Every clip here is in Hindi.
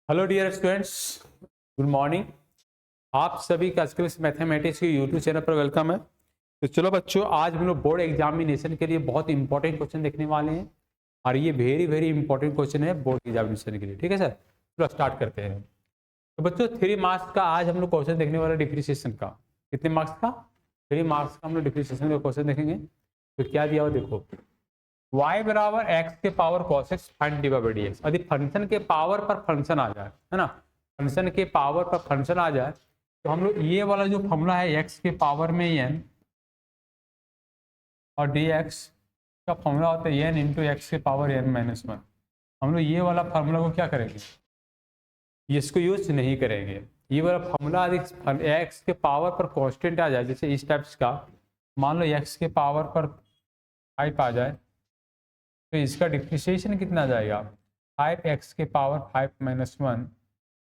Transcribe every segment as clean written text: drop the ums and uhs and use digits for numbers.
Hello dear students, good morning. आप सभी का स्किल्स मैथमेटिक्स के यूट्यूब चैनल पर वेलकम है। तो चलो बच्चों, आज हम लोग बोर्ड एग्जामिनेशन के लिए बहुत इंपॉर्टेंट क्वेश्चन देखने वाले हैं और ये वेरी वेरी इंपॉर्टेंट क्वेश्चन है बोर्ड एग्जामिनेशन के लिए। ठीक है सर, चलो स्टार्ट करते हैं। तो बच्चों 3 मार्क्स का आज हम लोग क्वेश्चन देखने वाले डिप्रिसिएशन का। कितने मार्क्स का? 3 मार्क्स का हम लोग डिप्रिसिएशन का क्वेश्चन देखेंगे। तो क्या दिया हो देखो, y बराबर एक्स के power cos x find D by D x. यदि फंक्शन के पावर पर फंक्शन आ जाए, है ना, फंक्शन के पावर पर फंक्शन आ जाए तो हम लोग ये वाला जो फॉर्मूला है x के पावर में n और dx का फॉर्मूला होता है n इंटू एक्स के पावर n माइनस वन। हम लोग ये वाला फार्मूला को क्या करेंगे, इसको यूज नहीं करेंगे। ये वाला फॉर्मूला यदि एक्स के पावर पर कांस्टेंट आ जाए, जैसे इस टाइप्स का, मान लो एक्स के पावर पर 5 आ जाए तो इसका डिफ्रेंशिएशन कितना आ जाएगा, 5x के पावर 5 माइनस वन,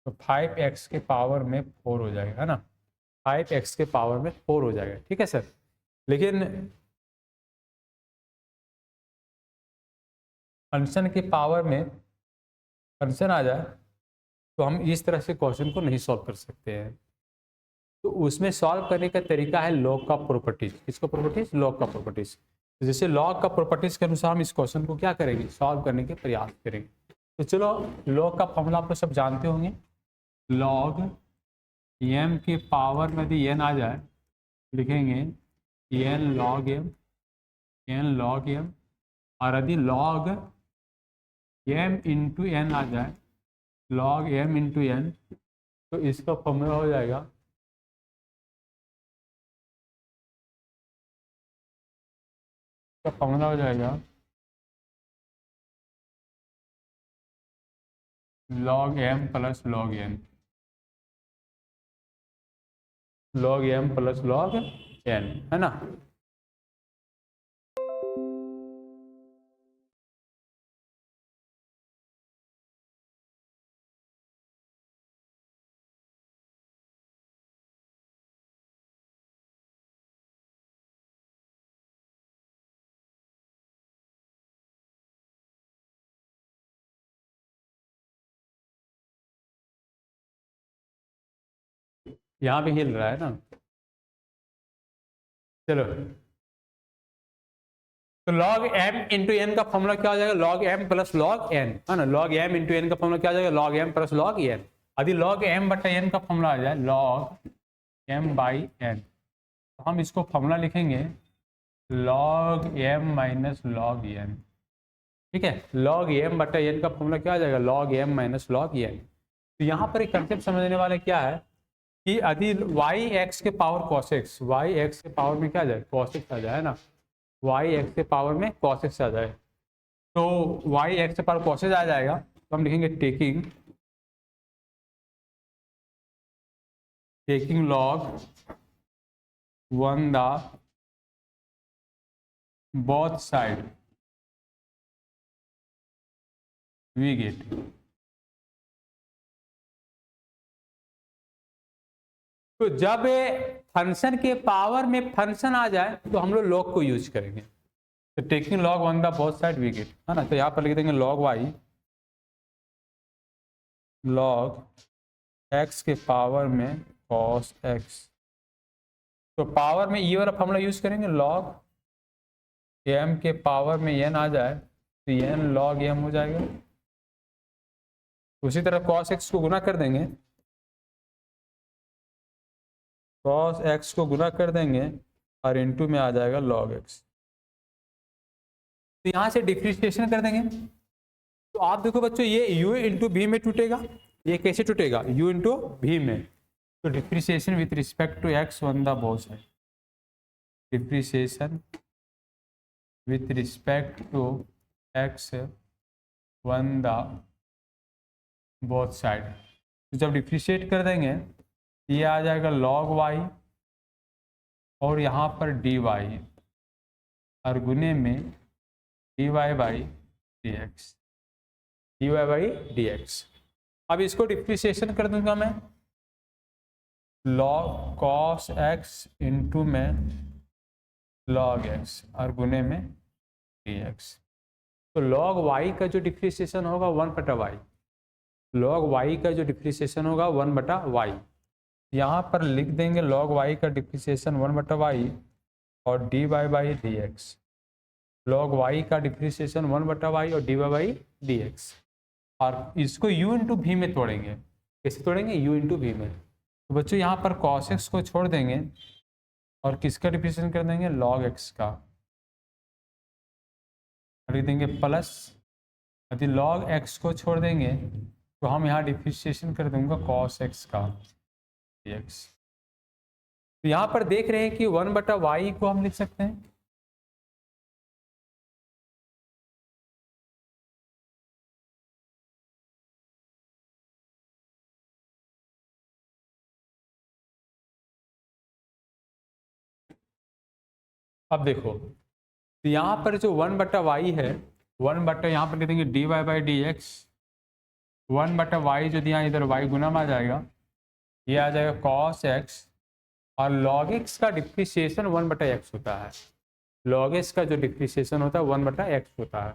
तो 5x के पावर में 4 हो जाएगा, है ना, 5x के पावर में 4 हो जाएगा। ठीक है सर, लेकिन फंक्शन के पावर में फंक्शन आ जाए तो हम इस तरह से क्वेश्चन को नहीं सॉल्व कर सकते हैं। तो उसमें सॉल्व करने का तरीका है लॉग का प्रॉपर्टीज। किसको प्रॉपर्टीज? लॉग का प्रॉपर्टीज। तो जैसे लॉग का प्रॉपर्टीज के अनुसार हम इस क्वेश्चन को क्या करेंगे, सॉल्व करने के प्रयास करेंगे। तो चलो, लॉग का फॉर्मूला आप तो सब जानते होंगे। लॉग m के पावर में यदि n आ जाए, लिखेंगे n log m, n log m। और यदि log m इंटू n आ जाए, log m इंटू n, तो इसका फॉर्मूला हो जाएगा फॉर्मूला हो जाएगा log m plus log n, log m plus log n, है ना। यहाँ भी हिल रहा है ना। चलो, तो log m इंटू एन का फॉर्मूला क्या हो जाएगा, log m plus log n, है ना। log m इंटू एन का फॉर्मूला क्या हो जाएगा, log m plus log n। यदि log m बटा n का फॉर्मूला आ जाए, log m बाई n, तो हम इसको फॉर्मूला लिखेंगे log m minus log n। ठीक है, log m बटा n का फॉर्मूला क्या आ जाएगा, log m minus log n। तो यहाँ पर एक कंसेप्ट समझने वाला क्या है कि यदि y x के power cos x, y x के पावर में क्या आ जाए, cos x आ जाए, है ना, y x के पावर में cos x आ जाए, तो y x के पावर cos x आ जाएगा, तो हम लिखेंगे taking log 1 the both side we get. तो जब फंक्शन के पावर में फंक्शन आ जाए तो हम लोग लॉग को यूज करेंगे। तो taking log 1 the both side we get, है ना। तो यहाँ पर लिख देंगे log y log x के पावर में cos x। तो पावर में ये वाला फॉर्मूला यूज करेंगे, log m के पावर में n आ जाए तो n log m हो जाएगा। उसी तरह cos x को गुना कर देंगे, cos x को गुना कर देंगे और इनटू में आ जाएगा log x। तो यहाँ से डिफ्रेंशिएशन कर देंगे। तो आप देखो बच्चों, ये u इंटू v में टूटेगा, ये कैसे टूटेगा, u इंटू v में। तो differentiation with respect to x on the both side, differentiation with respect to x on the both side. तो जब डिफ्रेंशिएट कर देंगे, ये आ जाएगा log y और यहाँ पर dy और गुने में dy by dx, dy by dx। अब इसको डिफ्रेंशिएशन कर दूंगा मैं, log cos x इंटू में log x और गुने में dx। तो log y का जो डिफ्रेंशिएशन होगा 1 बटा y, लॉग वाई का जो डिप्रिसिएशन होगा 1/y, यहाँ पर लिख देंगे लॉग वाई का डिप्रिसिएशन 1/y और dy by D x. Log y का डिप्रिसिएशन 1/y और dy बाई डी एक्स, और इसको u इंटू वी में तोड़ेंगे। कैसे तोड़ेंगे? u इंटू वी में। तो बच्चों यहाँ पर cos x को छोड़ देंगे और किसका डिप्रिसिएशन कर देंगे? log x का। लिख देंगे प्लस, यदि log x को छोड़ देंगे तो हम यहाँ डिप्रिसिएशन कर देंगे cos x का dx। तो यहाँ पर देख रहे हैं कि 1/y को हम लिख सकते हैं अब देखो, तो यहाँ पर जो 1/y है, 1 यहाँ पर लिख देंगे dy by D x. 1/y जो दिया इधर y गुना में आ जाएगा, ये आ जाएगा cos x, और log x का डिप्रिसिएशन 1/x होता है। log x का जो डिप्रिसिएशन होता है 1/x होता है।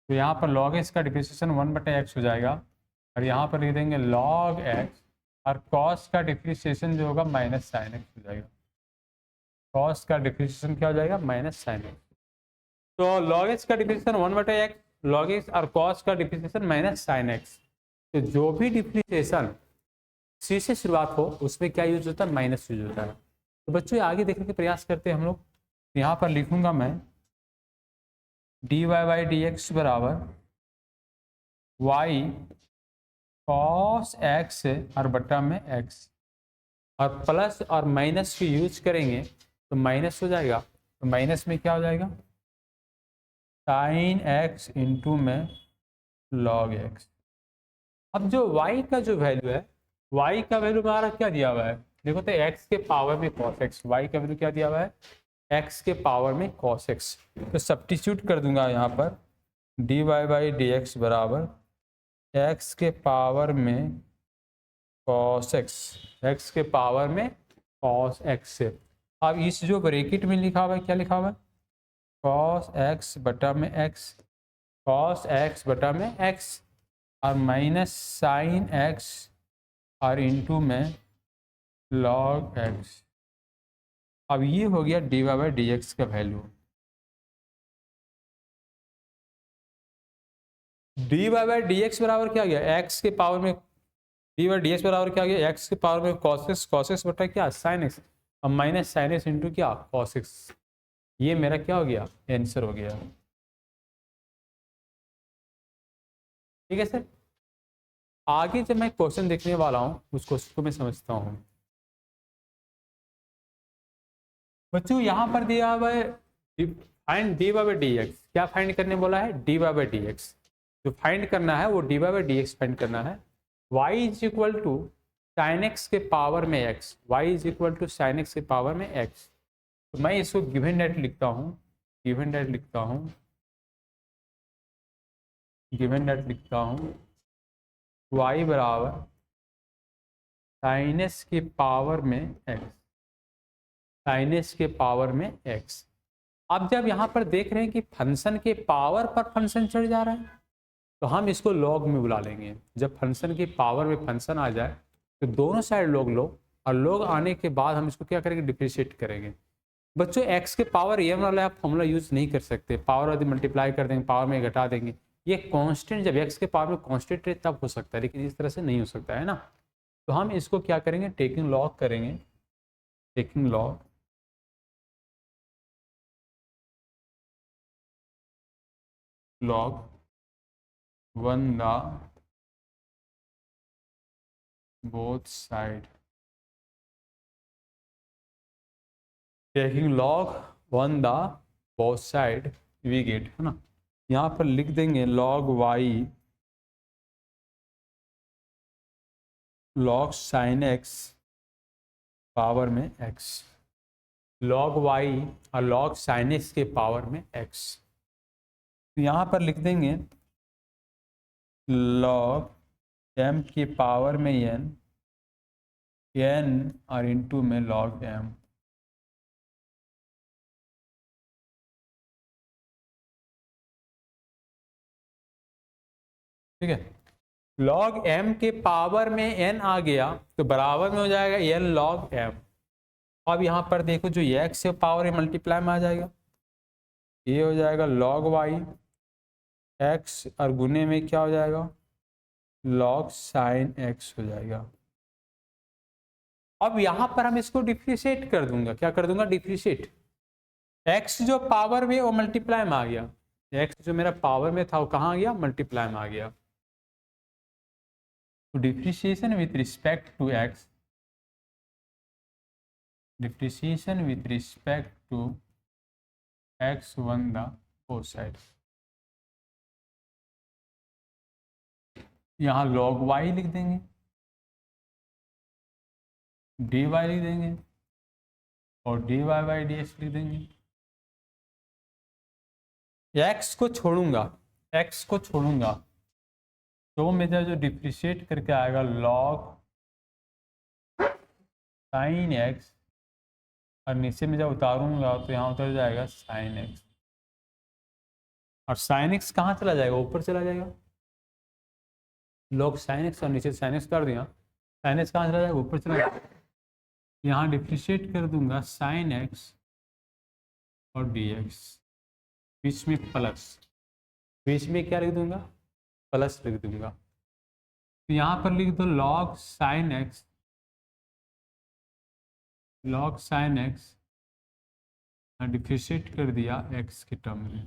तो यहाँ पर log x का डिप्रिसिएशन 1/x हो जाएगा, और यहाँ पर लिख देंगे log x, और cos का डिप्रिसिएशन जो होगा माइनस साइन एक्स हो जाएगा। cos का डिप्रिसिएशन क्या हो जाएगा? Minus sine x. तो log x का डिप्रिसिएशन 1/x, log x और cos का डिप्रिसिएशन माइनस साइन एक्स। तो जो भी डिप्रिसिएशन सी से शुरुआत हो उसमें क्या यूज होता है? माइनस यूज होता है। तो बच्चों आगे देखने के प्रयास करते हैं हम लोग। यहाँ पर लिखूंगा मैं dy बाई डी एक्स बराबर y cos x और बटा में x, और प्लस और माइनस की यूज करेंगे तो माइनस हो जाएगा। तो माइनस में क्या हो जाएगा? साइन x इंटू में log x। अब जो y का जो वैल्यू है, y का वैल्यू हमारा क्या दिया हुआ है? देखो तो x के पावर में cos x, y का वैल्यू क्या दिया हुआ है? x के पावर में cos x। तो सब्स्टिट्यूट कर दूंगा यहाँ पर dy बाई डी एक्स बराबर x के पावर में cos x, x के पावर में cos x से। अब इस जो ब्रैकेट में लिखा हुआ है, क्या लिखा हुआ है? cos x बटा में x, cos x बटा में x, और माइनस साइन x और इंटू में log x। अब ये हो गया dy बाई डी एक्स का value. dy by D x बराबर क्या गया? x के पावर में dy बाई डी एक्स बराबर क्या गया? x के पावर में cos x बटा क्या? sin x, अब माइनस साइन एक्स इंटू क्या? cos x। ये मेरा क्या हो गया? आंसर हो गया। ठीक है सर। आगे जब मैं क्वेश्चन देखने वाला हूं उस क्वेश्चन को मैं समझता हूं। बच्चों यहाँ पर दिया हुआ है find dy by D x. क्या फाइंड करने बोला है? dy by D x. जो फाइंड करना है वो dy by D x find करना है। y is equal to sine x के पावर में x, y is equal to sine x के पावर में x। तो मैं इसको गिवन डेट लिखता हूँ, गिवन डेट लिखता हूँ, गिवन डेट लिखता हूँ y बराबर साइन एक्स के पावर में x, साइन एक्स के पावर में x। अब जब यहाँ पर देख रहे हैं कि फंक्शन के पावर पर फंक्शन चढ़ जा रहा है तो हम इसको लॉग में बुला लेंगे। जब फंक्शन की पावर में फंक्शन आ जाए तो दोनों साइड लॉग लो, और लॉग आने के बाद हम इसको क्या करेंगे? डिप्रिशिएट करेंगे। बच्चों x के पावर ये वाला आप फॉर्मूला यूज नहीं कर सकते। पावर यदि मल्टीप्लाई कर देंगे, पावर में घटा देंगे, ये कांस्टेंट जब x के पावर में कांस्टेंट है तब हो सकता है, लेकिन इस तरह से नहीं हो सकता है ना। तो हम इसको क्या करेंगे? टेकिंग लॉग करेंगे, taking log log 1 the both side, taking log 1 the both side we get, है ना। यहाँ पर लिख देंगे log y log sin x power में x, log y और log sin x के पावर में x। यहाँ पर लिख देंगे log m की पावर में n, n और इंटू में log m। ठीक है। log m के पावर में n आ गया तो बराबर में हो जाएगा n log m। अब यहाँ पर देखो जो x है पावर में मल्टीप्लाई में आ जाएगा, ये हो जाएगा log y x और गुने में क्या हो जाएगा log sin x हो जाएगा। अब यहां पर हम इसको डिफ्रेंशिएट कर दूंगा, क्या कर दूंगा डिफ्रेंशिएट। x जो पावर में वो मल्टीप्लाई में आ गया, x जो मेरा पावर में था वो कहाँ आ गया मल्टीप्लाई में आ गया। तो differentiation with respect to x, differentiation with respect to x on the both side. यहाँ log y लिख देंगे, dy लिख देंगे और dy बाई dx लिख देंगे। x को छोड़ूंगा, x को छोड़ूंगा तो मेरा जो डिफ्रेंशिएट करके आएगा log sin x और नीचे में जब उतारूंगा तो यहाँ उतर जाएगा sin x और sin x कहाँ चला जाएगा ऊपर चला जाएगा। log sin x और नीचे sin x कर दिया, sin x कहाँ चला जाएगा ऊपर चला जाएगा। यहाँ डिफ्रेंशिएट कर दूंगा sin x और dx, बीच में प्लस, बीच में क्या लिख दूंगा प्लस लिख दूंगा। तो यहाँ पर लिख दो log sin x, log sin x differentiate कर दिया x के टर्म में,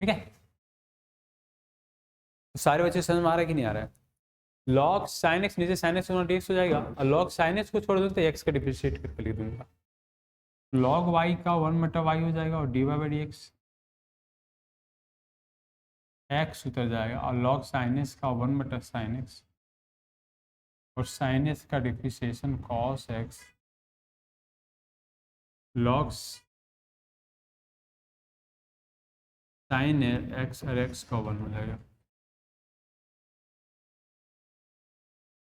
ठीक है। तो सारे बच्चे समझ में आ रहा है कि नहीं आ रहा है। log sin x नीचे sin x dx हो जाएगा और log sin x को छोड़ दो तो x का डिफ्रेंशिएट करके लिख दूंगा। log y का 1/y हो जाएगा और dy बाई dx x उतर जाएगा और log sin x का 1/sin x और sin x का differentiation cos x log sin x और x का 1 हो जाएगा।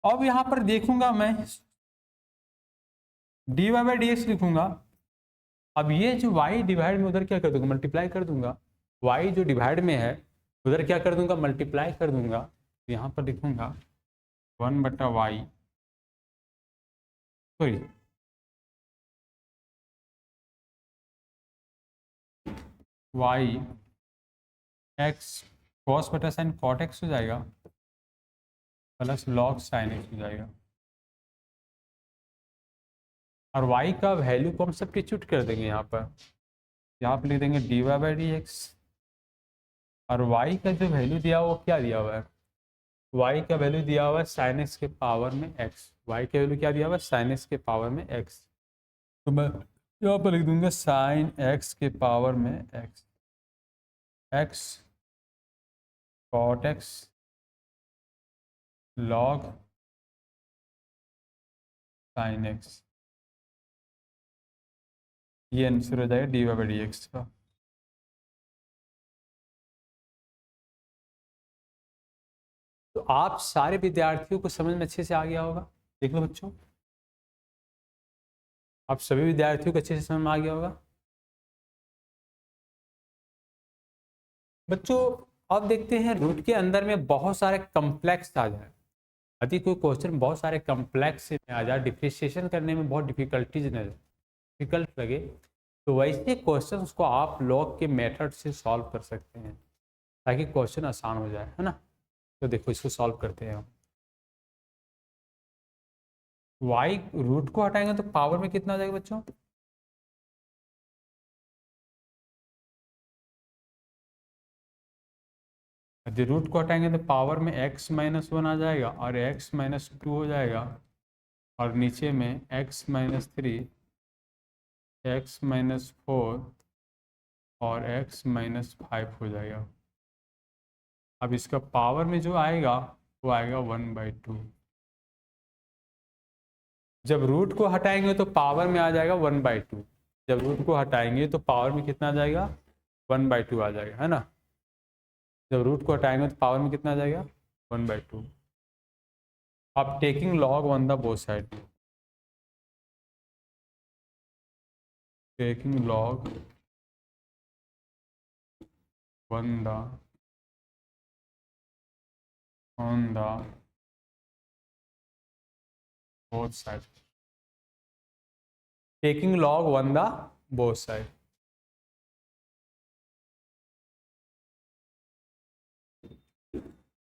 अब यहां पर देखूंगा मैं dy बाई dx लिखूंगा। अब ये जो y डिवाइड में उधर क्या कर दूंगा मल्टीप्लाई कर दूंगा, y जो डिवाइड में है उधर क्या कर दूंगा मल्टीप्लाई कर दूंगा। तो यहाँ पर लिखूंगा 1/y sorry y x cos बटा साइन cot x हो जाएगा प्लस log sin x हो जाएगा और y का वैल्यू को हम सब्स्टिट्यूट कर देंगे। यहाँ पर लिख देंगे dy बाई dx और y का जो वैल्यू दिया हुआ क्या दिया हुआ है, y का वैल्यू दिया हुआ है sin x के पावर में x, y का वैल्यू क्या दिया हुआ है sin x के पावर में x। तो मैं यहाँ पर लिख दूंगा sin x के पावर में x, x cot x log sin x, ये आंसर हो जाएगा dy बाई dx का। तो आप सारे विद्यार्थियों को समझ में अच्छे से आ गया होगा। देख लो बच्चों, आप सभी विद्यार्थियों को अच्छे से समझ में आ गया होगा। बच्चों अब देखते हैं रूट के अंदर में बहुत सारे कम्प्लेक्स आ जाए, यदि कोई क्वेश्चन बहुत सारे कम्प्लेक्स में आ जाए, डिफ्रेंशिएशन करने में बहुत डिफिकल्टीज न डिफिकल्ट लगे, तो वैसे क्वेश्चन उसको आप लॉग के मेथड से सॉल्व कर सकते हैं ताकि क्वेश्चन आसान हो जाए, है ना। तो देखो इसको सॉल्व करते हैं हम। y रूट को हटाएंगे तो पावर में कितना आ जाएगा बच्चों, यदि रूट को हटाएंगे तो पावर में x माइनस 1 आ जाएगा और x माइनस 2 हो जाएगा और नीचे में x माइनस 3, x माइनस 4 और x माइनस 5 हो जाएगा। अब इसका पावर में जो आएगा वो आएगा 1/2। जब रूट को हटाएंगे तो पावर में आ जाएगा 1/2, जब रूट को हटाएंगे तो पावर में कितना आ जाएगा 1/2 आ जाएगा, है ना। जब रूट को हटाएंगे तो पावर में कितना आ जाएगा 1/2। अब taking log 1 the both side, taking log 1 the on the both side, taking log 1 the both side.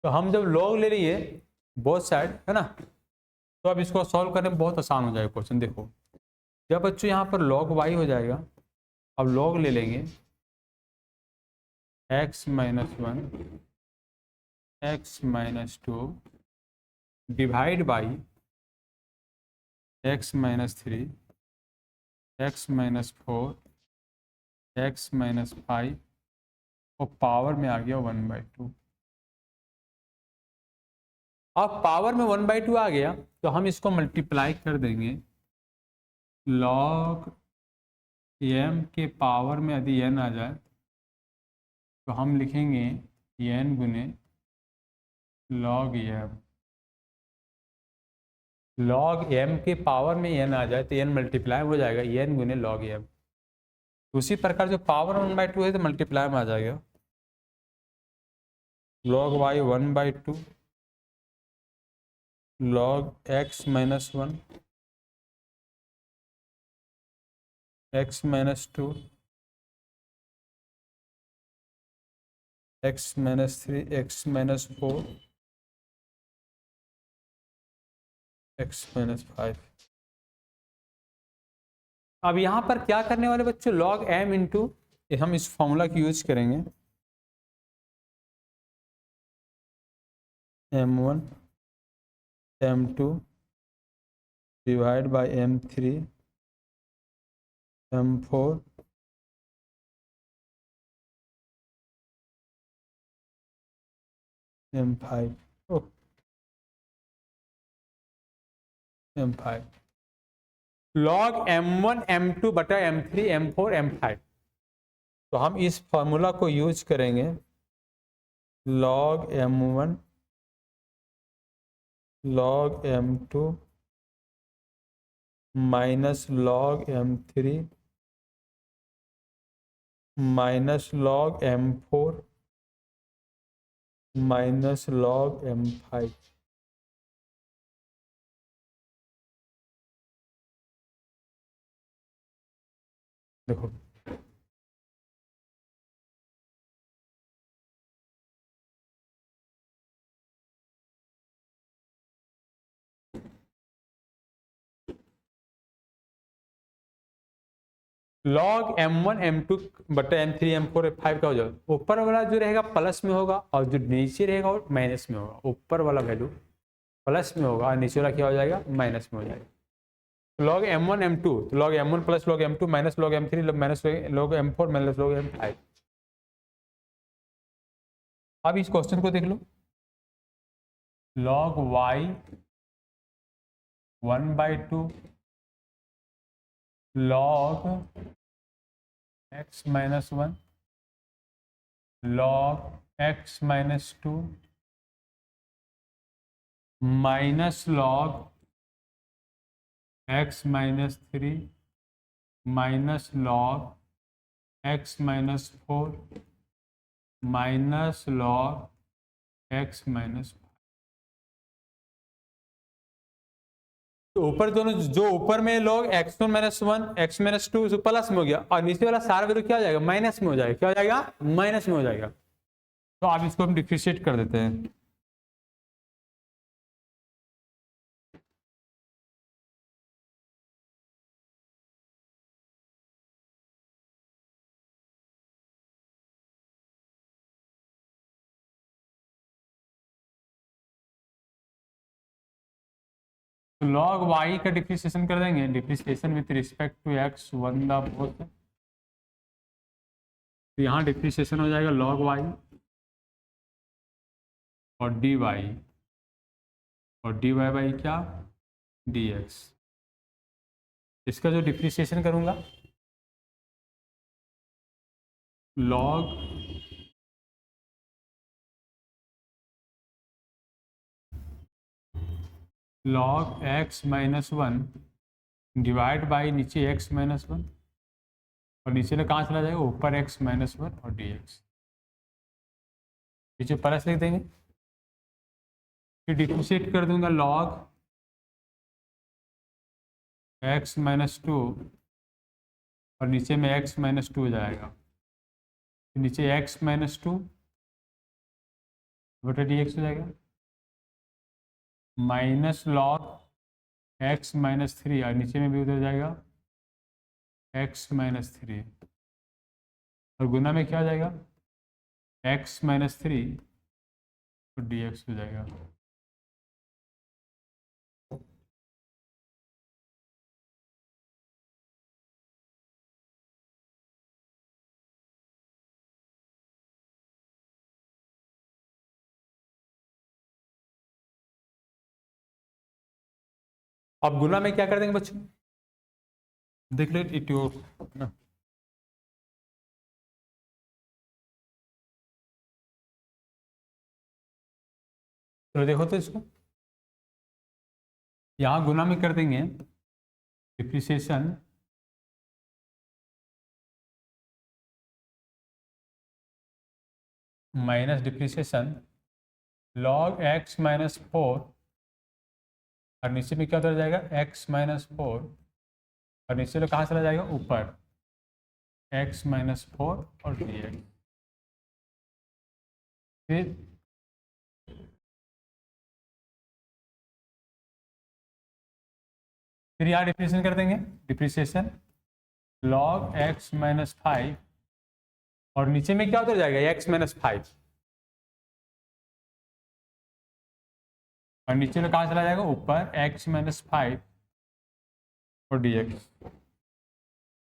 तो हम जब log ले लिए बोथ साइड, है ना, तो अब इसको सॉल्व करने में बहुत आसान हो जाएगा क्वेश्चन। देखो जब बच्चों यहाँ पर log y हो जाएगा, अब log ले लेंगे x minus 1 x minus 2 divide by x minus 3 x minus 4 x minus 5 और पावर में आ गया 1/2। अब पावर में 1/2 आ गया तो हम इसको मल्टीप्लाई कर देंगे log m के पावर में यदि n आ जाए तो हम लिखेंगे n गुने log m। log m के पावर में n आ जाए तो n मल्टीप्लाई हो जाएगा n गुने log m। उसी प्रकार जो पावर 1/2 है तो मल्टीप्लाई में आ जाएगा log y 1/2 log x minus 1 x minus 2 x minus 3 x minus 4 x minus 5। अब यहाँ पर क्या करने वाले बच्चों, log m इंटू, हम इस फॉर्मूला की यूज करेंगे m1 m2 divide by m3 m4 m5 m5 log m1 m2 बटा m3 m4 m5। तो हम इस फॉर्मूला को यूज करेंगे log m1 log m2 minus log m3 minus log m4 minus log m5। देखो log m1 m2 बटा m3 m4 m5 का हो जाएगा, ऊपर वाला जो रहेगा प्लस में होगा और जो नीचे रहेगा वो माइनस में होगा। ऊपर वाला वैल्यू प्लस में होगा और नीचे वाला क्या हो जाएगा, माइनस में हो जाएगा। log m1 m2 तो log m1 plus log m2 minus log m3 minus log m4 minus log m5। अब इस क्वेश्चन को देख लो, log y 1/2 log x minus 1 log x minus 2 minus log x minus 3 minus log x minus 4 minus log x minus. तो ऊपर दोनों जो ऊपर में log x1 minus 1 x minus 2 plus में हो गया और नीचे वाला सारा वैल्यू क्या हो जाएगा, माइनस में हो जाएगा। क्या हो जाएगा, माइनस में हो जाएगा। तो अब इसको हम डिफरेंशिएट कर देते हैं। तो log y का डिफ्रेंशिएशन कर देंगे, differentiation with respect to x 1 the both. तो यहाँ डिफ्रेंशिएशन हो जाएगा log y और dy और dy बाई क्या, dx। इसका जो डिफ्रेंशिएशन करूंगा log x minus 1 divide by नीचे x माइनस 1 और नीचे में कहाँ चला जाएगा, ऊपर x माइनस 1 और dx। नीचे प्लस लिख देंगे, फिर डिफ्रेंशिएट कर दूंगा log x माइनस टू और नीचे में x माइनस टू हो जाएगा, नीचे x माइनस टू बटा डी एक्स हो जाएगा, minus log x minus three और नीचे में भी उधर जाएगा x माइनस थ्री और गुना में क्या हो जाएगा x माइनस थ्री तो डी एक्स हो जाएगा। अब गुना में क्या कर देंगे बच्चों, देख लो इट ना, तो देखो तो इसको यहां गुना में कर देंगे depreciation minus depreciation log x minus four और नीचे में क्या उतर जाएगा x माइनस फोर और नीचे तो कहाँ चला जाएगा ऊपर x माइनस फोर और डी एक्स। फिर यहाँ डिप्रिसिएशन कर देंगे, depreciation log x minus five और नीचे में क्या उतर जाएगा x माइनस फाइव और नीचे में कहाँ चला जाएगा ऊपर x माइनस फाइव और डी एक्स।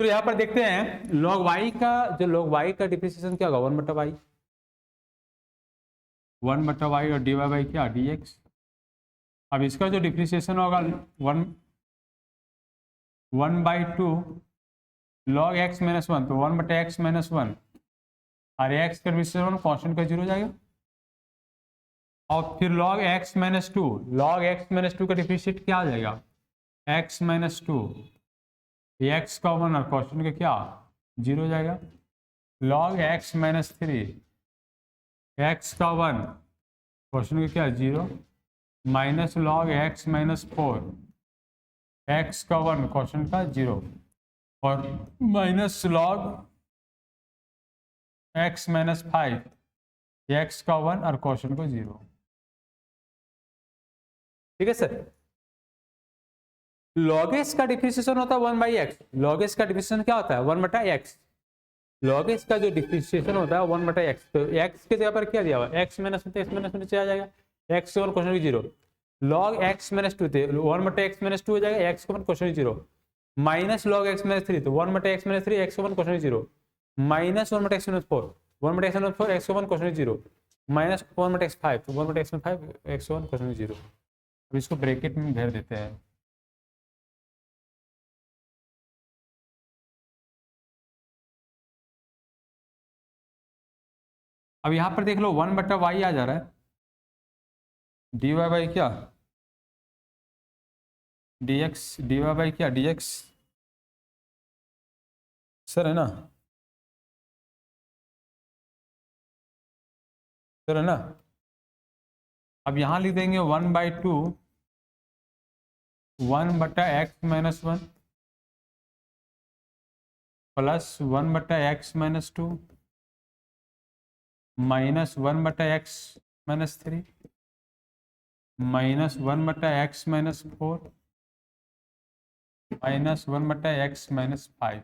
तो यहाँ पर देखते हैं log y का, जो log y का डिप्रिसिएशन क्या होगा वन बटा वाई और डी वाई बाई क्या डी एक्स। अब इसका जो डिप्रिसिएशन होगा one by to log x minus one, तो वन बटा एक्स माइनस वन और एक्स का डिप्रिसिएशन कॉन्स्टेंट का जीरो हो जाएगा। और फिर log x minus two, log x minus to का डिप्रिशिएट क्या आ जाएगा x माइनस टू, एक्स का वन और कॉन्स्टेंट का क्या जीरो हो जाएगा। log x minus three, x का वन कॉन्स्टेंट का क्या zero, minus log x minus four, x का वन कॉन्स्टेंट का जीरो और minus log x minus five, x का वन और कॉन्स्टेंट को जीरो। ठीक है सर। log s का डिप्रिसिएशन होता है one by x, log s का डिप्रिसिएशन क्या होता है वन बटा एक्स, log s का जो डिप्रिसिएशन होता है वन बटा एक्स, तो एक्स के जगह पर क्या दिया हुआ एक्स माइनस में, एक्स माइनस में नीचे आ जाएगा, एक्स का one question zero, log x minus two थे वन बटा एक्स माइनस टू हो जाएगा, एक्स का one question zero, minus log x minus three तो वन बटा एक्स माइनस थ्री, एक्स का one question zero, minus one बटा एक्स माइनस फोर, वन बटा एक्स माइनस फोर, एक्स का one question zero, minus one बटा एक्स फाइव, तो वन बटा एक्स माइनस फाइव, एक्स का वन क्वेश्चन जीरो। अब इसको ब्रैकेट में घेर देते हैं। अब यहां पर देख लो वन बटा वाई आ जा रहा है, डी वाई बाई क्या D x, D Y by क्या डी एक्स सर है ना, सर है ना। अब यहां लिख देंगे वन बाई टू वन बटा X minus one plus one बटा X minus two minus one बटा X minus three minus one बटा X minus four minus one बटा एक्स माइनस फाइव,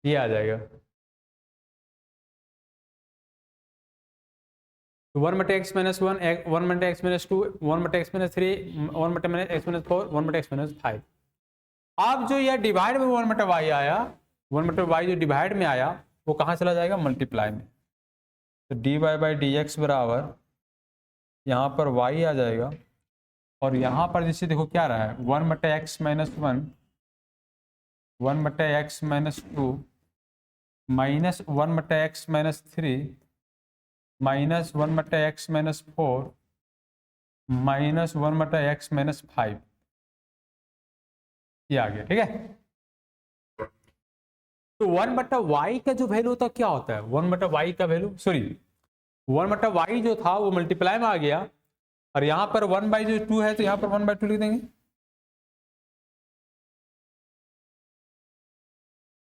ये आ जाएगा। वन बटा एक्स माइनस वन, वन बटा एक्स माइनस टू, वन बटा एक्स माइनस थ्री, वन बटा एक्स माइनस फोर, वन बटा एक्स माइनस फाइव। अब जो यह डिवाइड में वन बटा वाई आया, वन बटा वाई जो डिवाइड में आया वो कहाँ चला जाएगा मल्टीप्लाई में, तो D Y by D x बराबर यहाँ पर वाई आ जाएगा और यहाँ पर जैसे देखो क्या रहा है वन बटा एक्स माइनस वन, वन बटा X minus two minus one बटा X minus three minus one बटा X minus four minus one बटा एक्स माइनस फाइव, ये आ गया। ठीक है, तो वन बटा वाई का जो वैल्यू होता है क्या होता है, वन बटा वाई का वैल्यू, सॉरी वन बटा वाई जो था वो मल्टीप्लाई में आ गया और यहाँ पर वन बाई जो टू है तो यहाँ पर वन बाई टू लिख देंगे,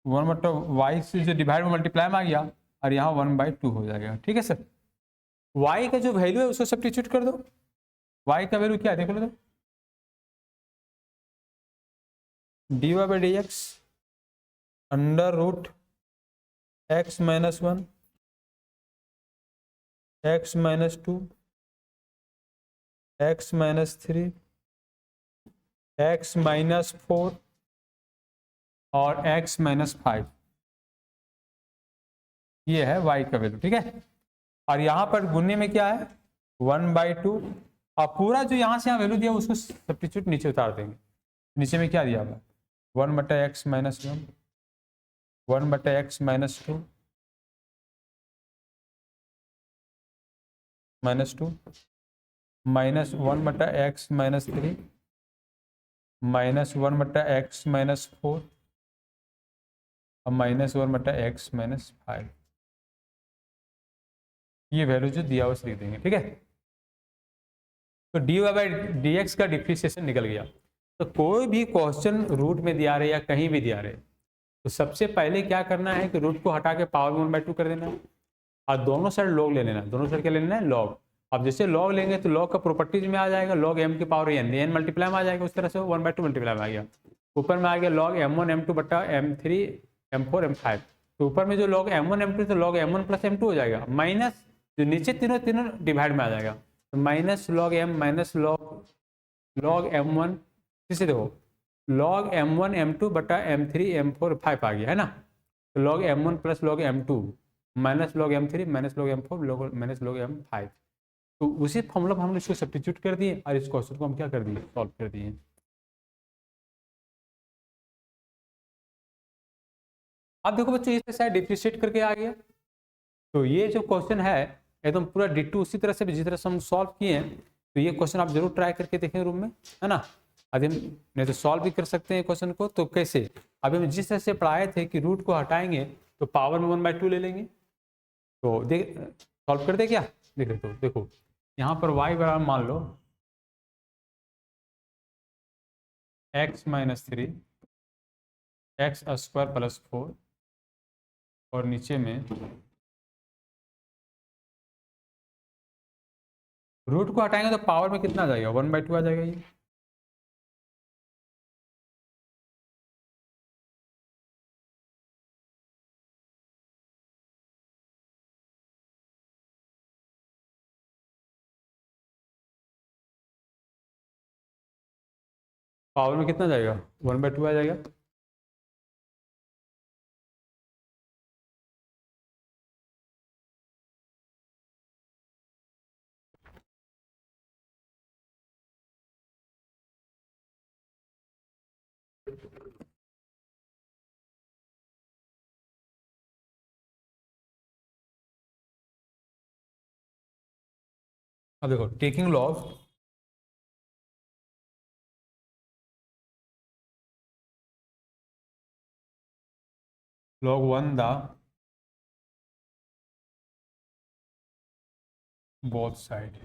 1 बटा वाई से जो डिवाइड में मल्टीप्लाई में आ गया और यहाँ 1/2 हो जाएगा। ठीक है सर। y का जो वैल्यू है उसको सब्स्टिट्यूट कर दो। y का वैल्यू क्या है देख लो तो, dy/dx under root x minus 1 x minus 2 x minus 3 x minus 4 और x माइनस 5, ये है y का वैल्यू। ठीक है। और यहाँ पर गुणने में क्या है 1/2, और पूरा जो यहाँ से यहाँ वैल्यू दिया उसको सब्स्टिट्यूट नीचे उतार देंगे। नीचे में क्या दिया हुआ 1/x minus 1 1/x minus 2 minus 2 minus 1/x minus 3 minus 1/x minus 4 और माइनस 1/x माइनस 5। ये वैल्यू जो दिया हुआ लिख देंगे। ठीक है। तो dy/dx का डिफ्रेंशिएशन निकल गया। तो कोई भी क्वेश्चन रूट में दिया रहे या कहीं भी दिया रहे तो सबसे पहले क्या करना है कि रूट को हटा के पावर में 1/2 कर देना है और दोनों साइड लॉग ले लेना है। दोनों साइड क्या ले लेना है लॉग। अब जैसे लॉग लेंगे तो लॉग का प्रॉपर्टीज में आ जाएगा लॉग m की पावर n मल्टीप्लाई में आ जाएगा। उस तरह से 1/2 मल्टीप्लाई में आ गया। ऊपर में आ गया लॉग m1 m2 बटा m3 m4 m5। तो ऊपर में जो लॉग m1 m2 तो लॉग m1 प्लस m2 हो जाएगा, माइनस जो नीचे तीनों तीनों डिवाइड में आ जाएगा तो minus log m minus log m1, इसे देखो लॉग m1 m2 बटा m3 m4 5 आ गया है ना। तो log m1 plus log m2 minus log m3 minus log m4 minus log m5। तो उसी फॉर्मूला पर हमने इसको सब्स्टिट्यूट कर दिए और इस क्वेश्चन को हम क्या कर दिए सॉल्व कर दिए। अब देखो बच्चों इस साइड डिफ्रेंशिएट करके आ गया। तो ये जो क्वेश्चन है एकदम पूरा डिट्टू उसी तरह से जिस तरह से हम सॉल्व किए हैं। तो ये क्वेश्चन आप जरूर ट्राई करके देखें रूम में, है ना। अभी हम नहीं तो सॉल्व भी कर सकते हैं क्वेश्चन को। तो कैसे, अभी हम जिस तरह से पढ़ाए थे कि रूट को हटाएंगे तो पावर में 1/2 ले लेंगे। तो देख सॉल्व कर दे क्या, देख रहे तो देखो यहाँ पर y बराबर मान लो x minus 3 x square plus 4 और नीचे में रूट को हटाएंगे तो पावर में कितना आ जाएगा 1/2 आ जाएगा। ये पावर में कितना जाएगा 1/2 आ जाएगा। अब देखो taking log 1 the both side.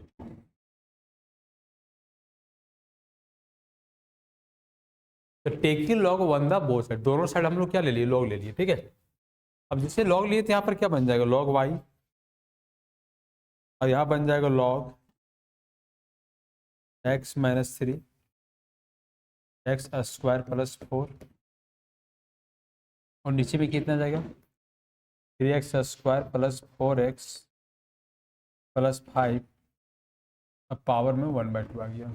तो taking log 1 the both side, दोनों साइड हम लोग क्या ले लिए लॉग ले लिए। ठीक है। अब जैसे लॉग लिए तो यहाँ पर क्या बन जाएगा log y और यहाँ बन जाएगा log x minus 3 x square plus 4 और नीचे में कितना जाएगा 3x square plus 4x plus 5। अब पावर में 1/2 आ गया।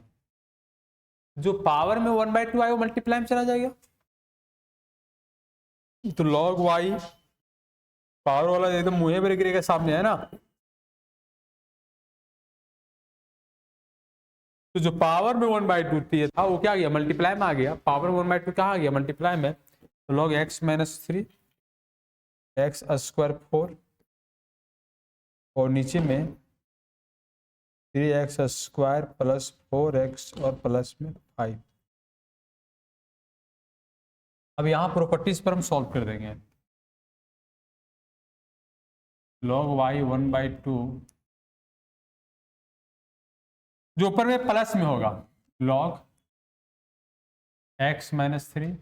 जो पावर में 1/2 आया वो मल्टीप्लाई में चला जाएगा। तो log y पावर वाला एकदम मुँह पर गिरेगा सामने, है ना। तो जो पावर में 1/2 था वो क्या आ गया मल्टीप्लाई में आ गया। पावर 1/2 कहाँ आ गया मल्टीप्लाई में। तो log x minus 3 x square 4 और नीचे में 3x स्क्वायर प्लस 4x और प्लस में 5। अब यहाँ प्रॉपर्टीज पर हम सॉल्व कर देंगे। log y 1/2 जो ऊपर में प्लस में होगा log x minus 3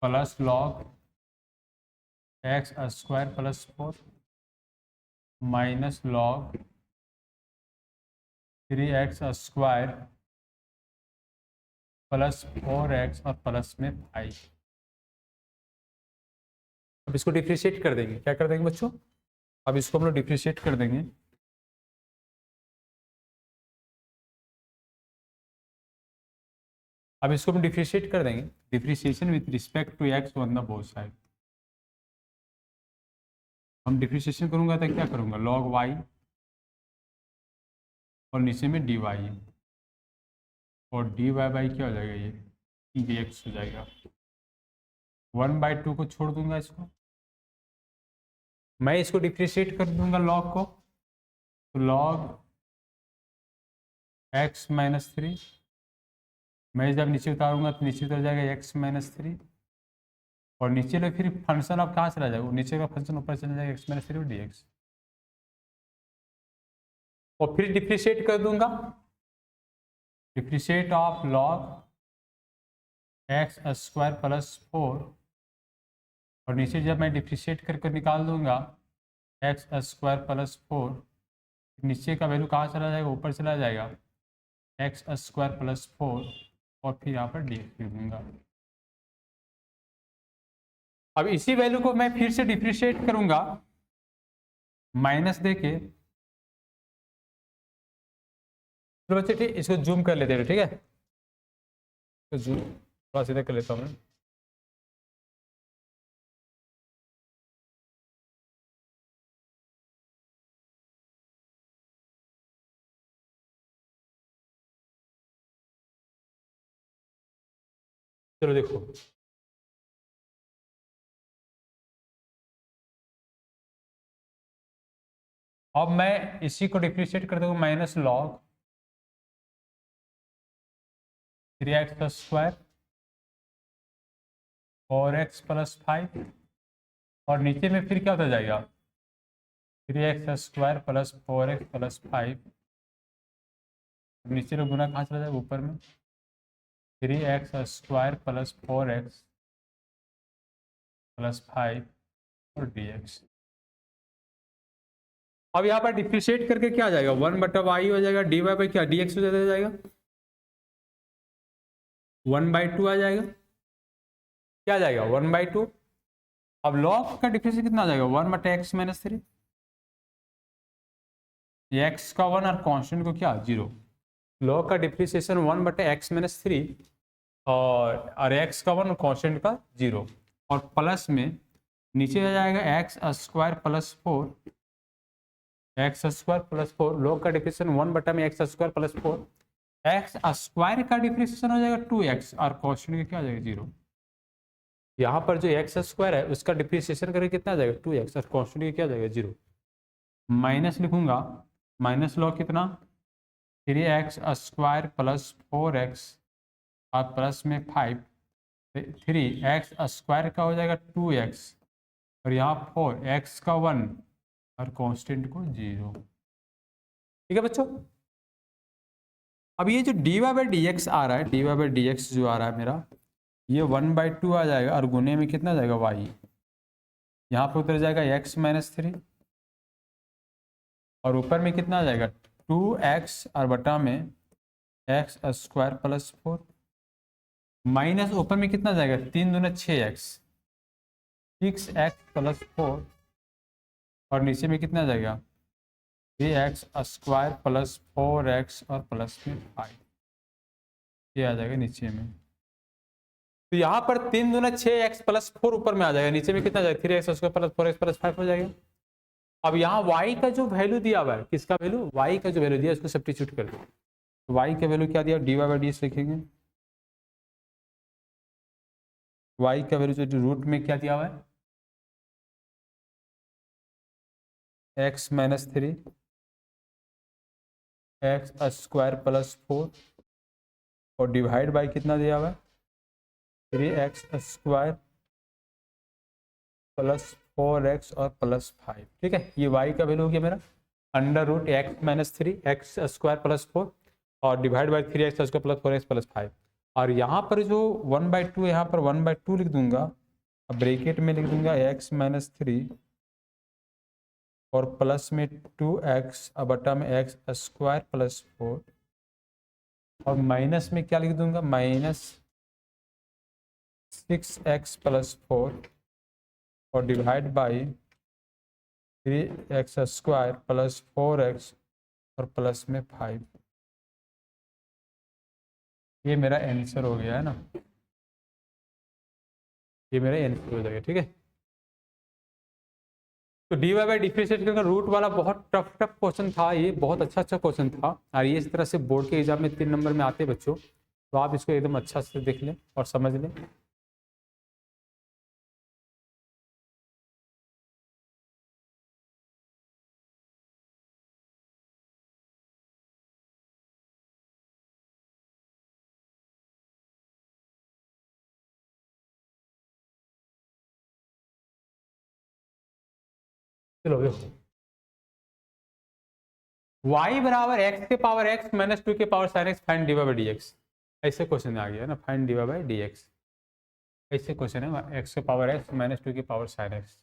plus log x square plus 4 minus log 3x square plus 4x और प्लस में 5। अब इसको डिफ्रेंशिएट कर देंगे। क्या कर देंगे बच्चों? अब इसको हम लोग डिफ्रेंशिएट कर देंगे। अब इसको हम डिफ्रेंशिएट कर देंगे। Differentiation with respect to x on the both side. हम डिफ्रेंशिएशन करूंगा तो क्या करूंगा? लॉग वाई और नीचे में डी वाई और डी वाई बाई क्या हो जाएगा? ये डी एक्स हो जाएगा। 1/2 को छोड़ दूंगा इसको, मैं इसको डिफ्रेंशिएट कर दूंगा लॉग को, तो लॉग x माइनस 3, मैं जब नीचे उतारूंगा तो नीचे उतर जाएगा x माइनस 3 और नीचे में फिर फंक्शन अब कहाँ चला जाएगा? नीचे का फंक्शन ऊपर चला जाएगा x माइनस 3 और डी एक्स, और फिर डिफ्रेंशिएट कर दूंगा। Differentiate of log x square plus 4 और नीचे जब मैं डिफ्रेंशिएट करके निकाल दूंगा एक्स स्क्वायर प्लस 4, नीचे का वैल्यू कहाँ चला जाएगा? ऊपर चला जाएगा एक्स स्क्वायर प्लस 4 और फिर यहाँ पर डी एक्स लिख दूंगा। अब इसी वैल्यू को मैं फिर से डिफ्रेंशिएट करूंगा माइनस देके। तो बच्चे ठीक, इसको जूम कर लेते हैं, ठीक है? तो जूम थोड़ा सीधा कर लेता हूँ मैं। चलो देखो, अब मैं इसी को डिफ्रेंशिएट कर दूंगा माइनस लॉग 3x स्क्वायर और x प्लस 5 और नीचे में फिर क्या होता जाएगा? 3x square plus 4x plus 5, नीचे में गुना कहाँ चला जाएगा? ऊपर में 3x square plus 4x plus 5 और dx। अब यहाँ पर डिफ्रेंशिएट करके क्या आ जाएगा? 1/y हो जाएगा, dy बाई क्या? dx हो जाएगा, 1/2 आ जाएगा। क्या आ जाएगा? 1/2। अब लॉग का डिफ्रेंशिएशन कितना आ जाएगा? 1/x माइनस 3, एक्स का 1 और कांस्टेंट को क्या? 0। लॉग का डिफ्रेंशिएशन 1/x माइनस 3 और x का 1 और कांस्टेंट का 0 और प्लस में नीचे आ जाएगा x square plus 4, x square plus 4। Log का डिफ्रेंशिएशन 1 में x square plus 4, x square का डिफ्रेंशिएशन हो जाएगा 2x और कांस्टेंट का क्या आ जाएगा? 0। यहाँ पर जो एक्स स्क्वायर है उसका डिफ्रेंशिएशन करके कितना आ जाएगा? 2x और कांस्टेंट का क्या आ जाएगा? 0। माइनस लिखूंगा, माइनस लॉग कितना? 3x स्क्वायर प्लस 4x और प्लस में 5, 3x स्क्वायर का हो जाएगा 2x और यहाँ 4x का 1 और कांस्टेंट को 0। ठीक है बच्चों? अब ये जो dy बाई डी एक्स आ रहा है, dy बाई डी एक्स जो आ रहा है मेरा, ये 1/2 आ जाएगा और गुने में कितना जाएगा? y। यहाँ पर उतर जाएगा x माइनस 3 और ऊपर में कितना आ जाएगा? 2x और बटा में x स्क्वायर प्लस 4 माइनस ऊपर में कितना जाएगा? 3 दूना 6x, 6x प्लस 4 और नीचे में कितना जाएगा? 3x स्क्वायर प्लस 4x और प्लस में 5, ये आ जाएगा नीचे में। तो यहाँ पर 3 दूना 6x प्लस 4 ऊपर में आ जाएगा, नीचे में कितना जाएगा? 3x square plus 4x plus 5 हो जाएगा। अब यहाँ y का जो वैल्यू दिया हुआ है, किसका वैल्यू? y का जो वैल्यू दिया उसको सब्स्टिट्यूट कर दो। y का वैल्यू क्या दिया? dy बाई डी एक्स लिखेंगे। y का वैल्यू जो रूट में क्या दिया हुआ है? x minus 3 x square plus 4 और डिवाइड बाई कितना दिया हुआ है? 3x स्क्वायर प्लस 4x और प्लस 5। ठीक है, ये y का वैल्यू हो गया मेरा under root x minus 3 x square plus 4 और divide by 3x square plus 4x plus 5। और यहाँ पर जो 1/2 यहाँ पर 1/2 लिख दूंगा, अब ब्रैकेट में लिख दूंगा x माइनस 3 और प्लस में 2x और बटा में x स्क्वायर प्लस 4 और माइनस में क्या लिख दूंगा, माइनस 6x प्लस 4 और divide by 3x square plus 4x और प्लस में 5। ये मेरा आंसर हो गया है ना, ये मेरा आंसर हो जाएगा। ठीक है, तो डी वाई बाई डिफरेंशिएट करके रूट वाला बहुत टफ क्वेश्चन था, ये बहुत अच्छा क्वेश्चन था और ये इस तरह से बोर्ड के एग्जाम में 3 नंबर में आते बच्चों, तो आप इसको एकदम अच्छा से देख लें और समझ लें। चलो देखो, y बराबर x के पावर x माइनस 2 के power sine x find d Y by D x, ऐसे क्वेश्चन आ गया ना, find d Y by D x, ऐसे क्वेश्चन है, x के पावर x माइनस 2 के पावर साइन x।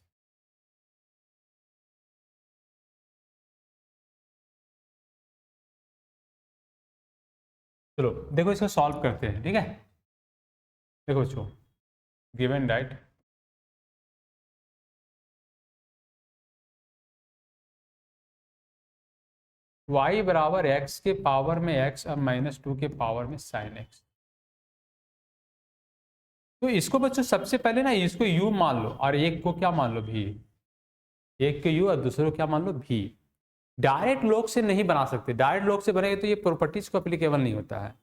चलो देखो इसको सॉल्व करते हैं। ठीक है, देखो बच्चों, गिवन राइट, y बराबर x के पावर में x और माइनस 2 के पावर में साइन x। तो इसको बच्चों सबसे पहले ना इसको u मान लो और एक को क्या मान लो v, एक को u और दूसरे को क्या मान लो v। डायरेक्ट लॉग से नहीं बना सकते, डायरेक्ट लॉग से बनेगा तो ये प्रॉपर्टीज को एप्लीकेबल नहीं होता है।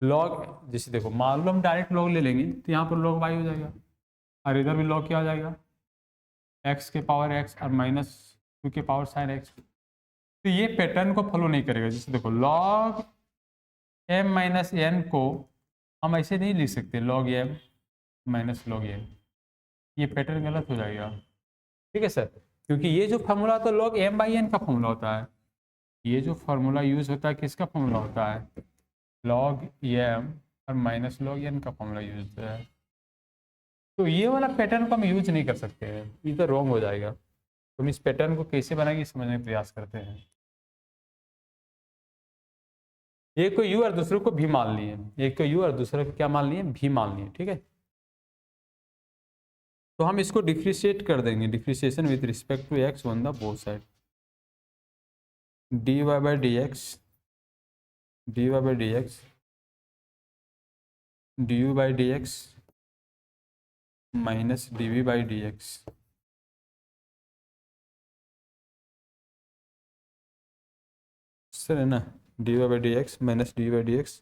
लॉग जैसे देखो, मान लो हम डायरेक्ट लॉग ले लेंगे तो यहाँ पर लॉग y हो जाएगा और इधर भी लॉग क्या हो जाएगा, x के पावर x और माइनस 2 के पावर साइन x। तो ये पैटर्न को फॉलो नहीं करेगा। जैसे देखो लॉग m माइनस n को हम ऐसे नहीं लिख सकते, log m minus log n, ये पैटर्न गलत हो जाएगा। ठीक है सर, क्योंकि ये जो फार्मूला होता है लॉग m बाई n का फार्मूला होता है, ये जो फार्मूला यूज होता है किसका फार्मूला होता है, लॉग m और माइनस लॉग n का फार्मूला यूज होता है। तो ये वाला पैटर्न को हम यूज नहीं कर सकते हैं, ये तो रॉन्ग हो जाएगा। तो हम इस पैटर्न को कैसे बनाएंगे समझने का प्रयास करते हैं। एक को u और दूसरे को भी मान लिए, एक को u और दूसरे को क्या मान लिए, भी मान लिए। ठीक है, तो हम इसको डिफ्रेंशिएट कर देंगे, differentiation with respect to x on the both side, d Y by D x, D Y by D x, D you by D x minus D we by D x. Sir है ना, d Y by D x minus d by D x.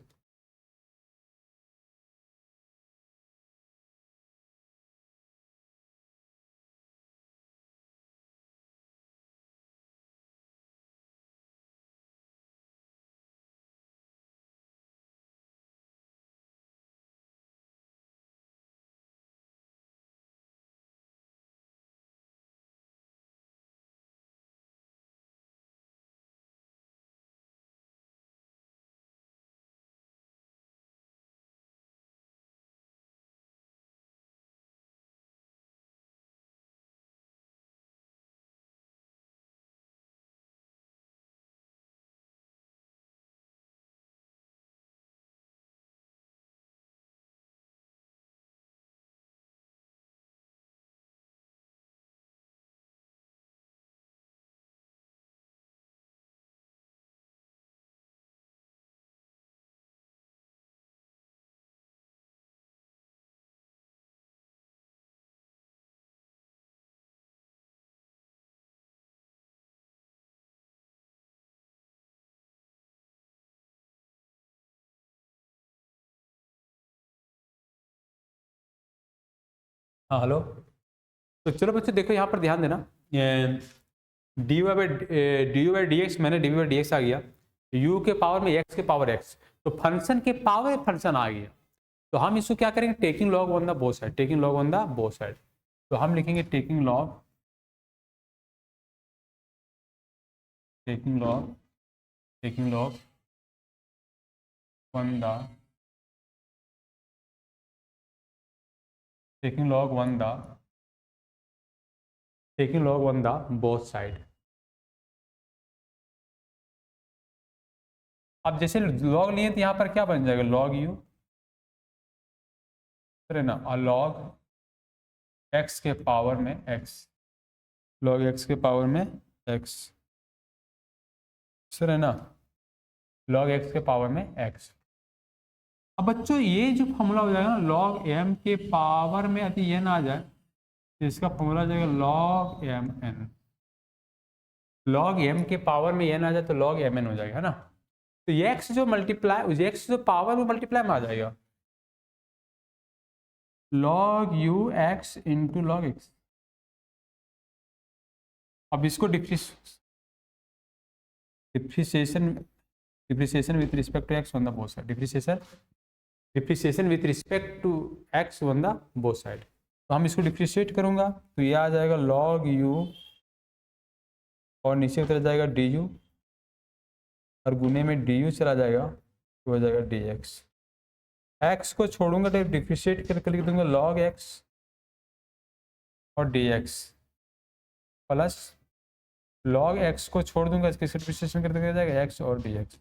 हाँ हेलो, तो चलो बच्चों देखो यहाँ पर ध्यान देना, d Y by D you by D x, मैंने d Y by D X आ गया, u के पावर में x के पावर x, तो फंक्शन के पावर फंक्शन आ गया। तो हम इसको क्या करेंगे, taking log on the both side, taking log on the both side. तो हम लिखेंगे taking log, taking log, taking log on the taking log 1 the both side. अब जैसे log लिए तो यहाँ पर क्या बन जाएगा, log u है ना, और log x के पावर में x, log x के पावर में x सर है ना, log x के पावर में x। अब बच्चों ये जो फॉर्मूला हो जाएगा ना, log m के पावर में यदि n आ जाए तो इसका फॉर्मूला हो जाएगा log mn। log m के पावर में n आ जाए तो log mn हो जाएगा, है ना। तो ये x जो मल्टीप्लाई, x जो पावर में मल्टीप्लाई में आ जाएगा, log u x into log x। अब इसको differentiation with respect to x on the both side, differentiation with respect to x on the both side. तो हम इसको डिप्रिशिएट करूंगा तो ये आ जाएगा log u और नीचे की तरफ जाएगा du और गुने में du चला जाएगा तो हो जाएगा dx। x को छोड़ूंगा तो डिप्रिशिएट करके लिख दूंगा log x और dx प्लस log x को छोड़ दूंगा, इसकी डिप्रिसिएशन कर दिया जाएगा x और dx।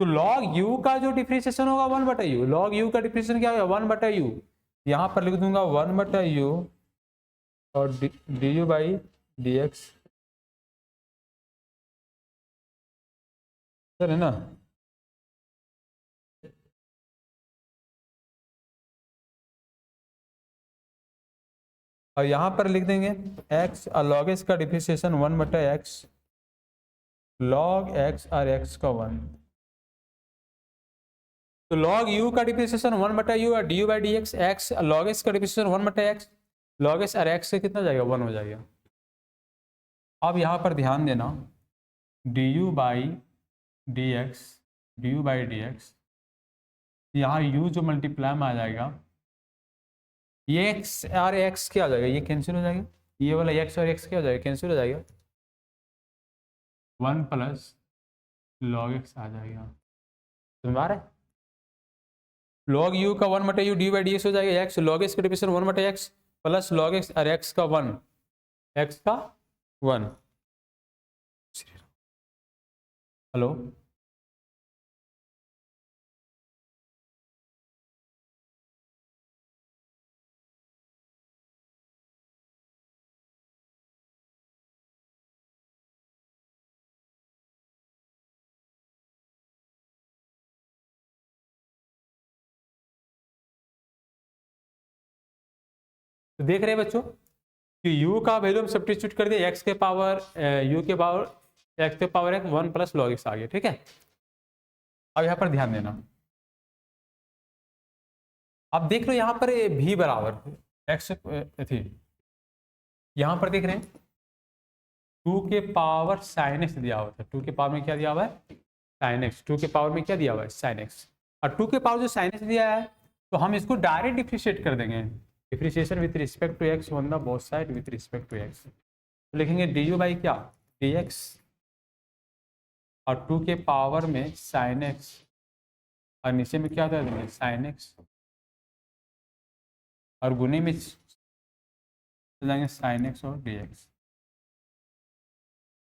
तो log u का जो डिप्रिसिएशन होगा 1/u, log u का डिप्रिसिएशन क्या होगा 1/u, यहाँ पर लिख दूंगा 1/u और du बाई dx, सर है ना। और यहाँ पर लिख देंगे x और log x का डिप्रिसिएशन 1/x, log x और x का 1। तो log u का डिप्रिसिएशन 1/u और du by dx, x log x का डिप्रिसिएशन 1/x, log x और x से कितना जाएगा 1 हो जाएगा। अब यहाँ पर ध्यान देना du बाई dx, यहाँ u जो मल्टीप्लाई में आ जाएगा, ये x और x क्या हो जाएगा, ये कैंसिल हो जाएगा, ये वाला x और x क्या हो जाएगा, कैंसिल हो जाएगा, 1 प्लस log x आ जाएगा। समझ आ रहा है, log u का 1/u du बाई dx हो जाएगा, x log x का depreciation 1/x plus log x और x का 1, x का 1। हेलो, तो देख रहे हैं बच्चों कि u का वैल्यू हम सब्स्टिट्यूट कर दिया, x के पावर u के पावर x के पावर 1 प्लस log x आ गया, ठीक है। अब यहाँ पर ध्यान देना, अब देख लो यहाँ पर v बराबर x थी, यहाँ पर देख रहे हैं 2 के पावर sin x दिया हुआ था, 2 के पावर में क्या दिया हुआ है sin x, 2 के पावर में क्या दिया हुआ है sin x, और 2 के पावर जो sin x दिया है तो हम इसको डायरेक्ट डिफ्रेंशिएट कर देंगे, differentiation with respect to x on the both side with respect to x। तो लिखेंगे du बाई क्या dx और 2 के पावर में sin x और नीचे में क्या कर देंगे sin x और गुने में जाएंगे sin x और dx,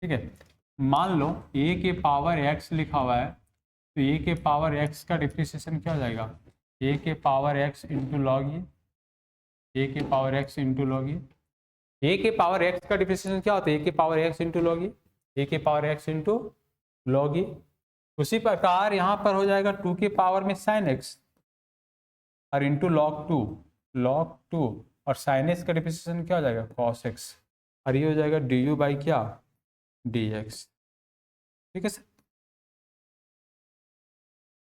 ठीक है। मान लो a के पावर x लिखा हुआ है तो a के पावर x का डिफ्रेंशिएशन क्या हो जाएगा, a के पावर x इंटू लॉग ये, a के पावर x इंटू लॉग ये, a के पावर x का डिफ्रेंशिएशन क्या होता है a के पावर x इंटू लॉग ये, a के पावर x इंटू लॉग ये। उसी प्रकार यहाँ पर हो जाएगा 2 के पावर में sin x और इंटू log 2 और sin x का डिफ्रेंशिएशन क्या हो जाएगा cos x, और ये हो जाएगा du बाई क्या dx, ठीक है सर।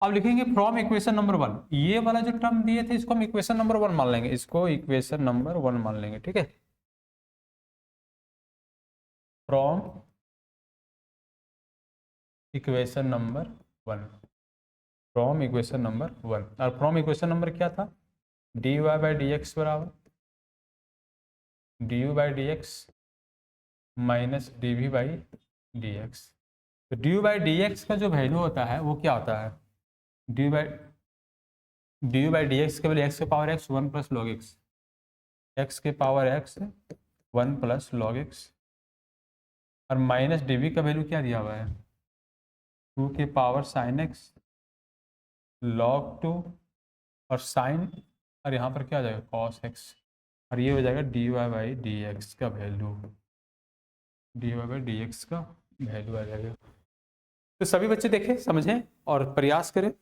अब लिखेंगे फ्रॉम इक्वेशन नंबर 1, ये वाला जो टर्म दिए थे इसको हम इक्वेशन नंबर 1 मान लेंगे, इसको इक्वेशन नंबर 1 मान लेंगे, ठीक है। From equation number 1, from equation number 1, और फ्रॉम इक्वेशन नंबर क्या था dy बाई dx बराबर du by dx minus dv by dx। तो du बाई dx का जो वैल्यू होता है वो क्या होता है, dy by D you by D X के वैल्यू एक्स के power X 1 plus log X, X के power X 1 plus log X, और माइनस डी वी का वैल्यू क्या दिया हुआ है 2 के पावर साइन एक्स लॉग 2 और साइन, और यहाँ पर क्या आ जाएगा कॉस एक्स, और ये हो जाएगा D Y by D x का value, D Y by D x का वैल्यू आ जाएगा। तो सभी बच्चे देखें, समझें और प्रयास करें।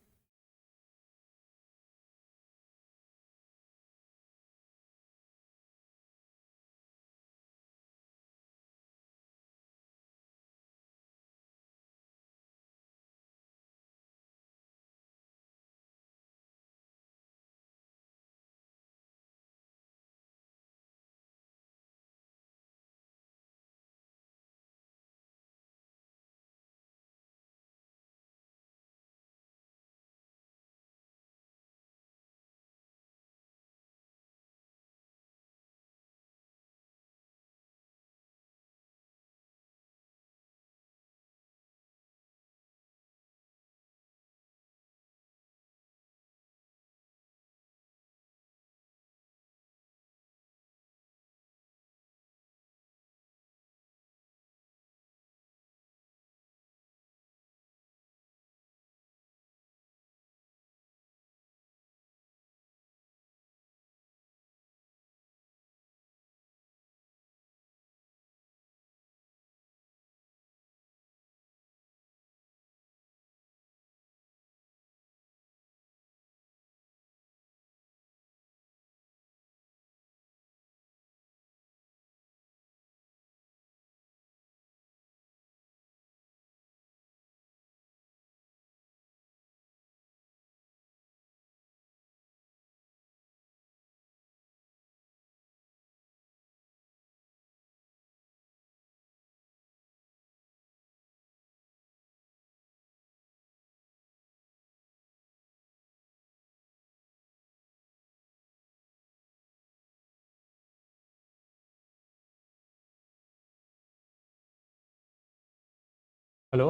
हेलो,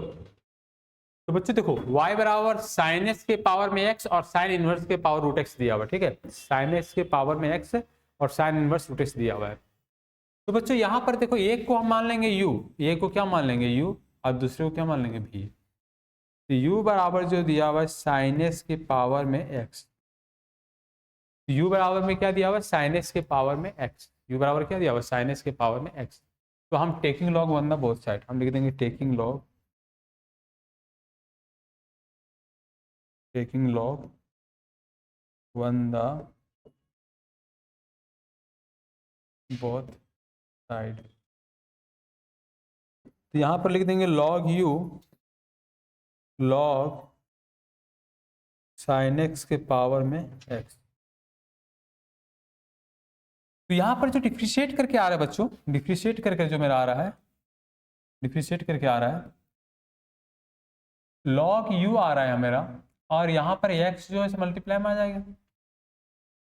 तो बच्चे देखो y बराबर साइन एक्स के पावर में x और साइन इनवर्स के पावर रूट एक्स दिया हुआ है, ठीक है, साइन एक्स के पावर में x और साइन इनवर्स रूट एक्स दिया हुआ है। तो बच्चों यहाँ पर देखो एक को हम मान लेंगे u, एक को क्या मान लेंगे u, और दूसरे को क्या मान लेंगे v। तो u बराबर जो दिया हुआ है साइन एक्स के पावर में x, u बराबर में क्या दिया हुआ है साइन एक्स के पावर में x, u बराबर क्या दिया हुआ है साइन एक्स के पावर में x। तो हम taking log one the both side, हम लिख देंगे taking log one the both side. तो यहां पर लिख देंगे log u log sine x के पावर में x। तो यहां पर जो डिफ्रेंशिएट करके आ रहा है बच्चों, डिफ्रेंशिएट करके जो मेरा आ रहा है, डिफ्रेंशिएट करके आ रहा है लॉग u आ रहा है मेरा, और यहां पर x जो है मल्टीप्लाई में आ जाएगा,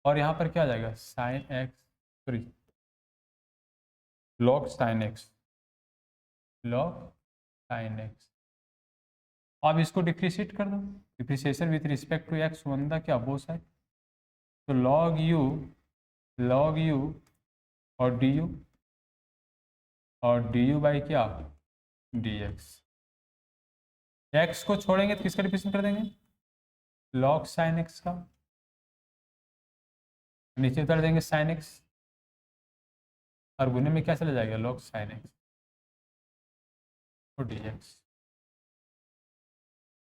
और यहां पर क्या आ जाएगा sine x, sorry log sine x, log sine x. अब इसको डिफ्रेंशिएट कर दो, differentiation with respect to x on the क्या बोथ साइड। तो लॉग यू और डी यू, और डी यू बाई क्या डी एक्स। एक्स को छोड़ेंगे तो किसका डिफ्रेंशिएशन कर देंगे लॉग साइन एक्स का, नीचे उतर देंगे साइन एक्स, और गुने में क्या चला जाएगा लॉग साइन एक्स और डी एक्स।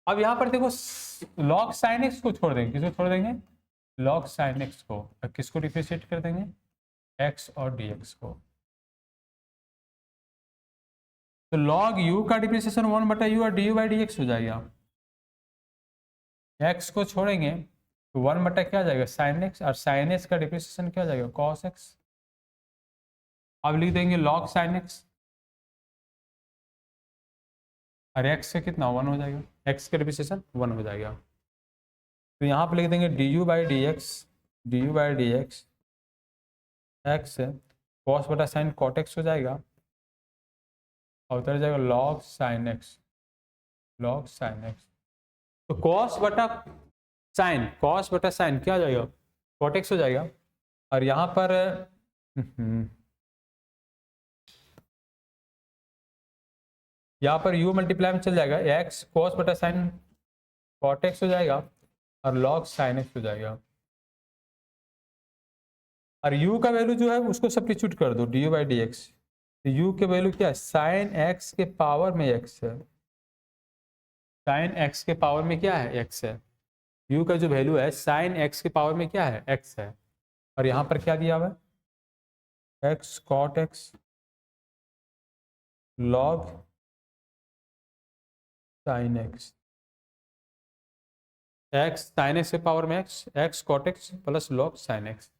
अब यहाँ पर देखो लॉग साइन एक्स को छोड़ देंगे, किसको छोड़ देंगे लॉग साइन एक्स को, और किसको डिफरेंशिएट कर देंगे एक्स और डी एक्स को। तो लॉग यू का डिफरेंशिएशन 1/u और d you by D x हो जाएगा। एक्स को छोड़ेंगे तो 1 बटा क्या जाएगा साइन एक्स, और साइन एक्स का डिफरेंशिएशन क्या हो जाएगा कॉस एक्स। अब लिख देंगे लॉग साइन एक्स, और एक्स से कितना 1 हो जाएगा, एक्स का डिफरेंशिएशन 1 हो जाएगा। तो यहाँ पर लिख देंगे D you by D x, D you by D x, x cos बटा साइन कॉट एक्स हो जाएगा, और उतर जाएगा log sine x, log sine x. तो कॉस बटा साइन, कॉस बटा साइन क्या हो जाएगा, कॉट एक्स हो जाएगा। और यहाँ पर यहाँ पर u मल्टीप्लाई में चल जाएगा, एक्स कॉस बटा साइन कॉट एक्स हो जाएगा और लॉग साइन एक्स हो जाएगा। और u का वैल्यू जो है उसको सब्स्टिट्यूट कर दो D you by D X. तो u के वैल्यू क्या है, साइन एक्स के पावर में x है, साइन एक्स के पावर में क्या है, x है। u का जो वैल्यू है साइन एक्स के पावर में क्या है, x है। और यहाँ पर क्या दिया हुआ है, x cot x log sine x, x sine x के पावर में x cot x plus log sine x.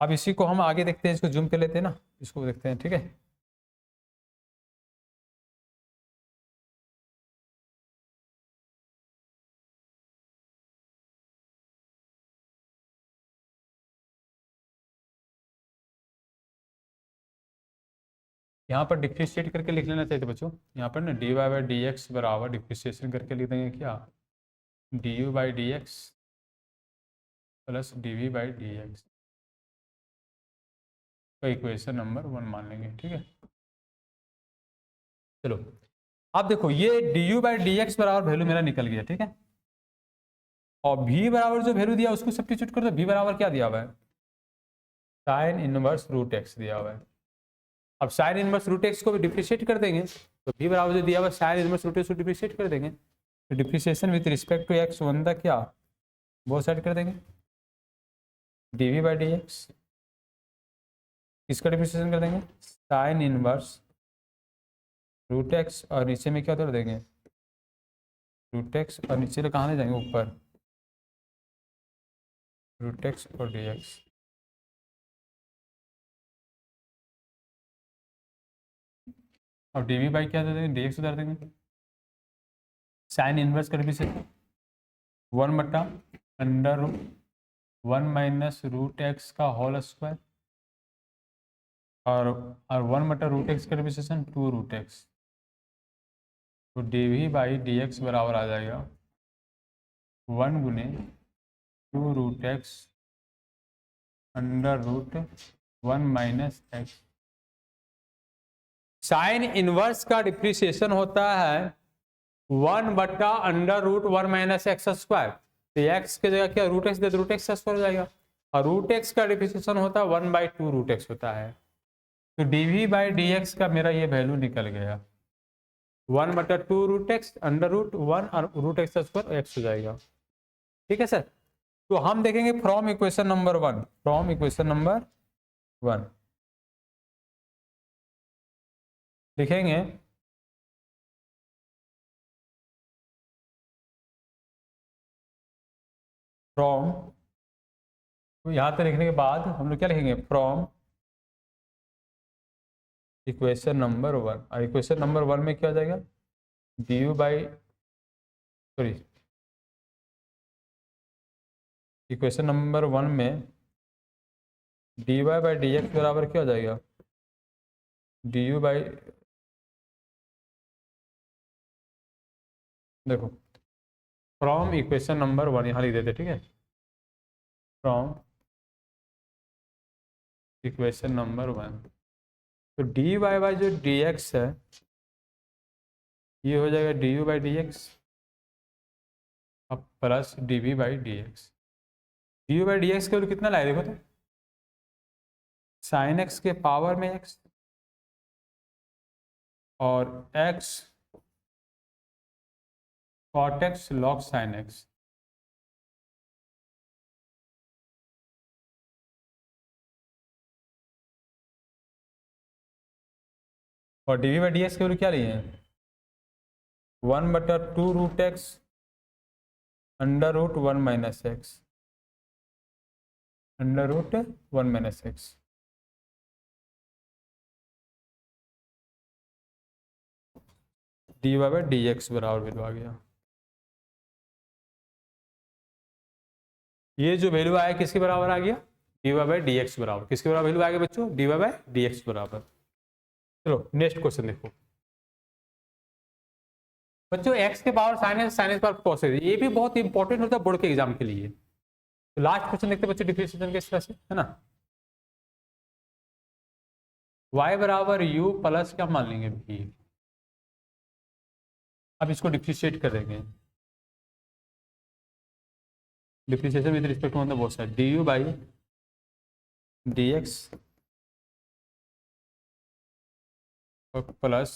अब इसी को हम आगे देखते हैं, इसको जूम कर लेते हैं ना, इसको देखते हैं, ठीक है। यहाँ पर डिफ्रेंशिएट करके लिख लेना चाहिए बच्चों, यहाँ पर ना d Y by D x बराबर डिफ्रेंशिएशन करके लिख देंगे क्या, d you by D x plus D we by D x का इक्वेशन नंबर 1 मान लेंगे, ठीक है। चलो अब देखो ये d you by D x बराबर वैल्यू मेरा निकल गया, ठीक है। और v बराबर जो वैल्यू दिया उसको सब्स्टिट्यूट कर दो, v बराबर क्या दिया हुआ है, साइन इनवर्स रूट एक्स दिया हुआ है। अब साइन इनवर्स रूट एक्स को भी डिफ्रेंशिएट कर देंगे, तो v बराबर जो दिया हुआ है साइन इनवर्स रूट एक्स को डिफ्रेंशिएट कर देंगे, तो differentiation with respect to x on the क्या वो साइड कर देंगे, d we by D x, इसका डिफ्रेंशिएशन कर देंगे साइन इनवर्स रूट एक्स, और नीचे में क्या उतर देंगे रूट एक्स, और नीचे तो कहाँ ले जाएंगे ऊपर रूट एक्स और डी एक्स। और डी वी बाई क्या दे देंगे, डी एक्स उतार देंगे, साइन इनवर्स कर भी से 1 बटा अंडर 1 माइनस रूट एक्स का होल स्क्वायर, और 1 बटा रूट एक्स का डिफरेंशिएशन 2 रूट एक्स, तो d we by D x बराबर आ जाएगा 1 गुने 2 root x under root 1 minus x. Sine inverse का डिप्रिसिएशन होता है 1 बटा under root 1 minus x square, तो एक्स की जगह क्या रूट एक्स दे, रूट एक्स स्क्वायर हो जाएगा। और रूट एक्स का डिप्रिसिएशन होता है 1 बाई 2 रूट एक्स होता है, तो d we by D x का मेरा ये वैल्यू निकल गया 1 बटा 2 रूट एक्स अंडर रूट 1 और रूट एक्स स्क्वायर एक्स हो जाएगा, ठीक है सर। तो हम देखेंगे from equation number 1, from equation number 1 लिखेंगे फ्रॉम, तो यहाँ पे लिखने के बाद हम लोग क्या लिखेंगे, फ्रॉम इक्वेशन नंबर 1, और इक्वेशन नंबर 1 में क्या हो जाएगा, D you by sorry equation number 1 में d Y by D x बराबर क्या हो जाएगा, डी यू बाई, देखो फ्रॉम इक्वेशन नंबर 1 यहाँ लिख देते, ठीक है, फ्रॉम इक्वेशन नंबर 1, तो डी वाई बाई जो डी एक्स है ये हो जाएगा D you by D x अब plus D we by D x. D you by D X के कितना लाए देखो तो, साइन एक्स के पावर में एक्स और X cot x log sine X, और D we by D X के क्या लिए हैं 1 बटा 2 root x under root 1 minus X under root 1 minus x. D Y by D x बराबर वैल्यू आ गया, ये जो वैल्यू आया किसके बराबर आ गया, d Y by D x बराबर, किसके बराबर वैल्यू आ गया बच्चों, d Y by D x बराबर। चलो नेक्स्ट क्वेश्चन देखो, बच्चों एक्स के power sine power cos x, ये भी बहुत इंपॉर्टेंट होता है बोर्ड के एग्जाम के लिए। तो लास्ट क्वेश्चन देखते हैं बच्चों डिफरेंशिएशन किस तरह से, है ना। y बराबर u प्लस क्या मान लेंगे v। अब इसको डिफ्रेंशिएट कर देंगे, differentiation with respect to both side, du by dx plus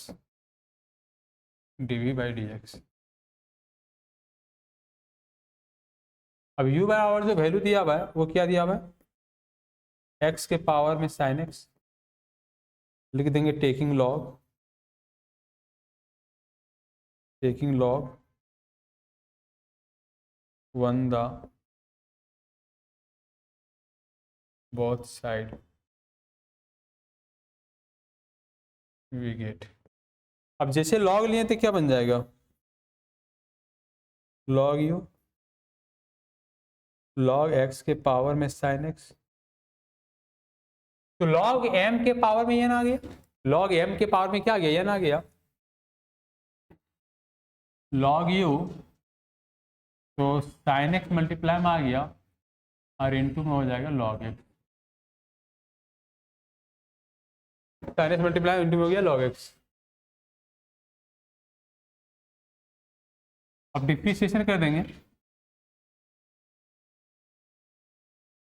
dv by dx। अब u बराबर जो वैल्यू दिया हुआ है वो क्या दिया हुआ है, x के पावर में साइन x, लिख देंगे taking log 1 the both side we get. अब जैसे लॉग लिए तो क्या बन जाएगा, लॉग u लॉग x के पावर में साइन x, तो लॉग m के पावर में ये ना आ गया, लॉग m के पावर में क्या आ गया, ये ना आ गया, लॉग u तो साइन x मल्टीप्लाई में आ गया और इनटू में हो जाएगा log x, sine x multiply into में हो गया लॉग x। अब डिफ्रेंशिएशन कर देंगे,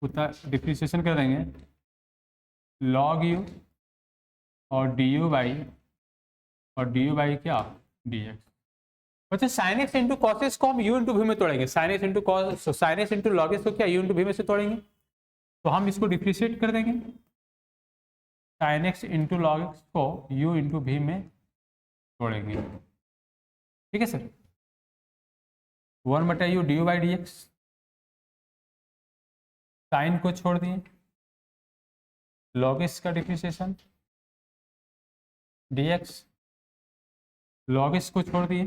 डिफ्रेंशिएशन कर देंगे लॉग u और du बाई क्या dx। अच्छा sign x into cos x को हम u इंटू वी में तोड़ेंगे, sign x into cos, sign x into log x को क्या u इंटू वी में से तोड़ेंगे, तो हम इसको डिफ्रेंशिएट कर देंगे, sine x into log x को u इंटू वी में तोड़ेंगे, ठीक है sir. 1/u du by dx, sine को छोड़ दिए, लॉग एक्स का डिफ्रेंशिएशन dx, लॉग एक्स को छोड़ दिए,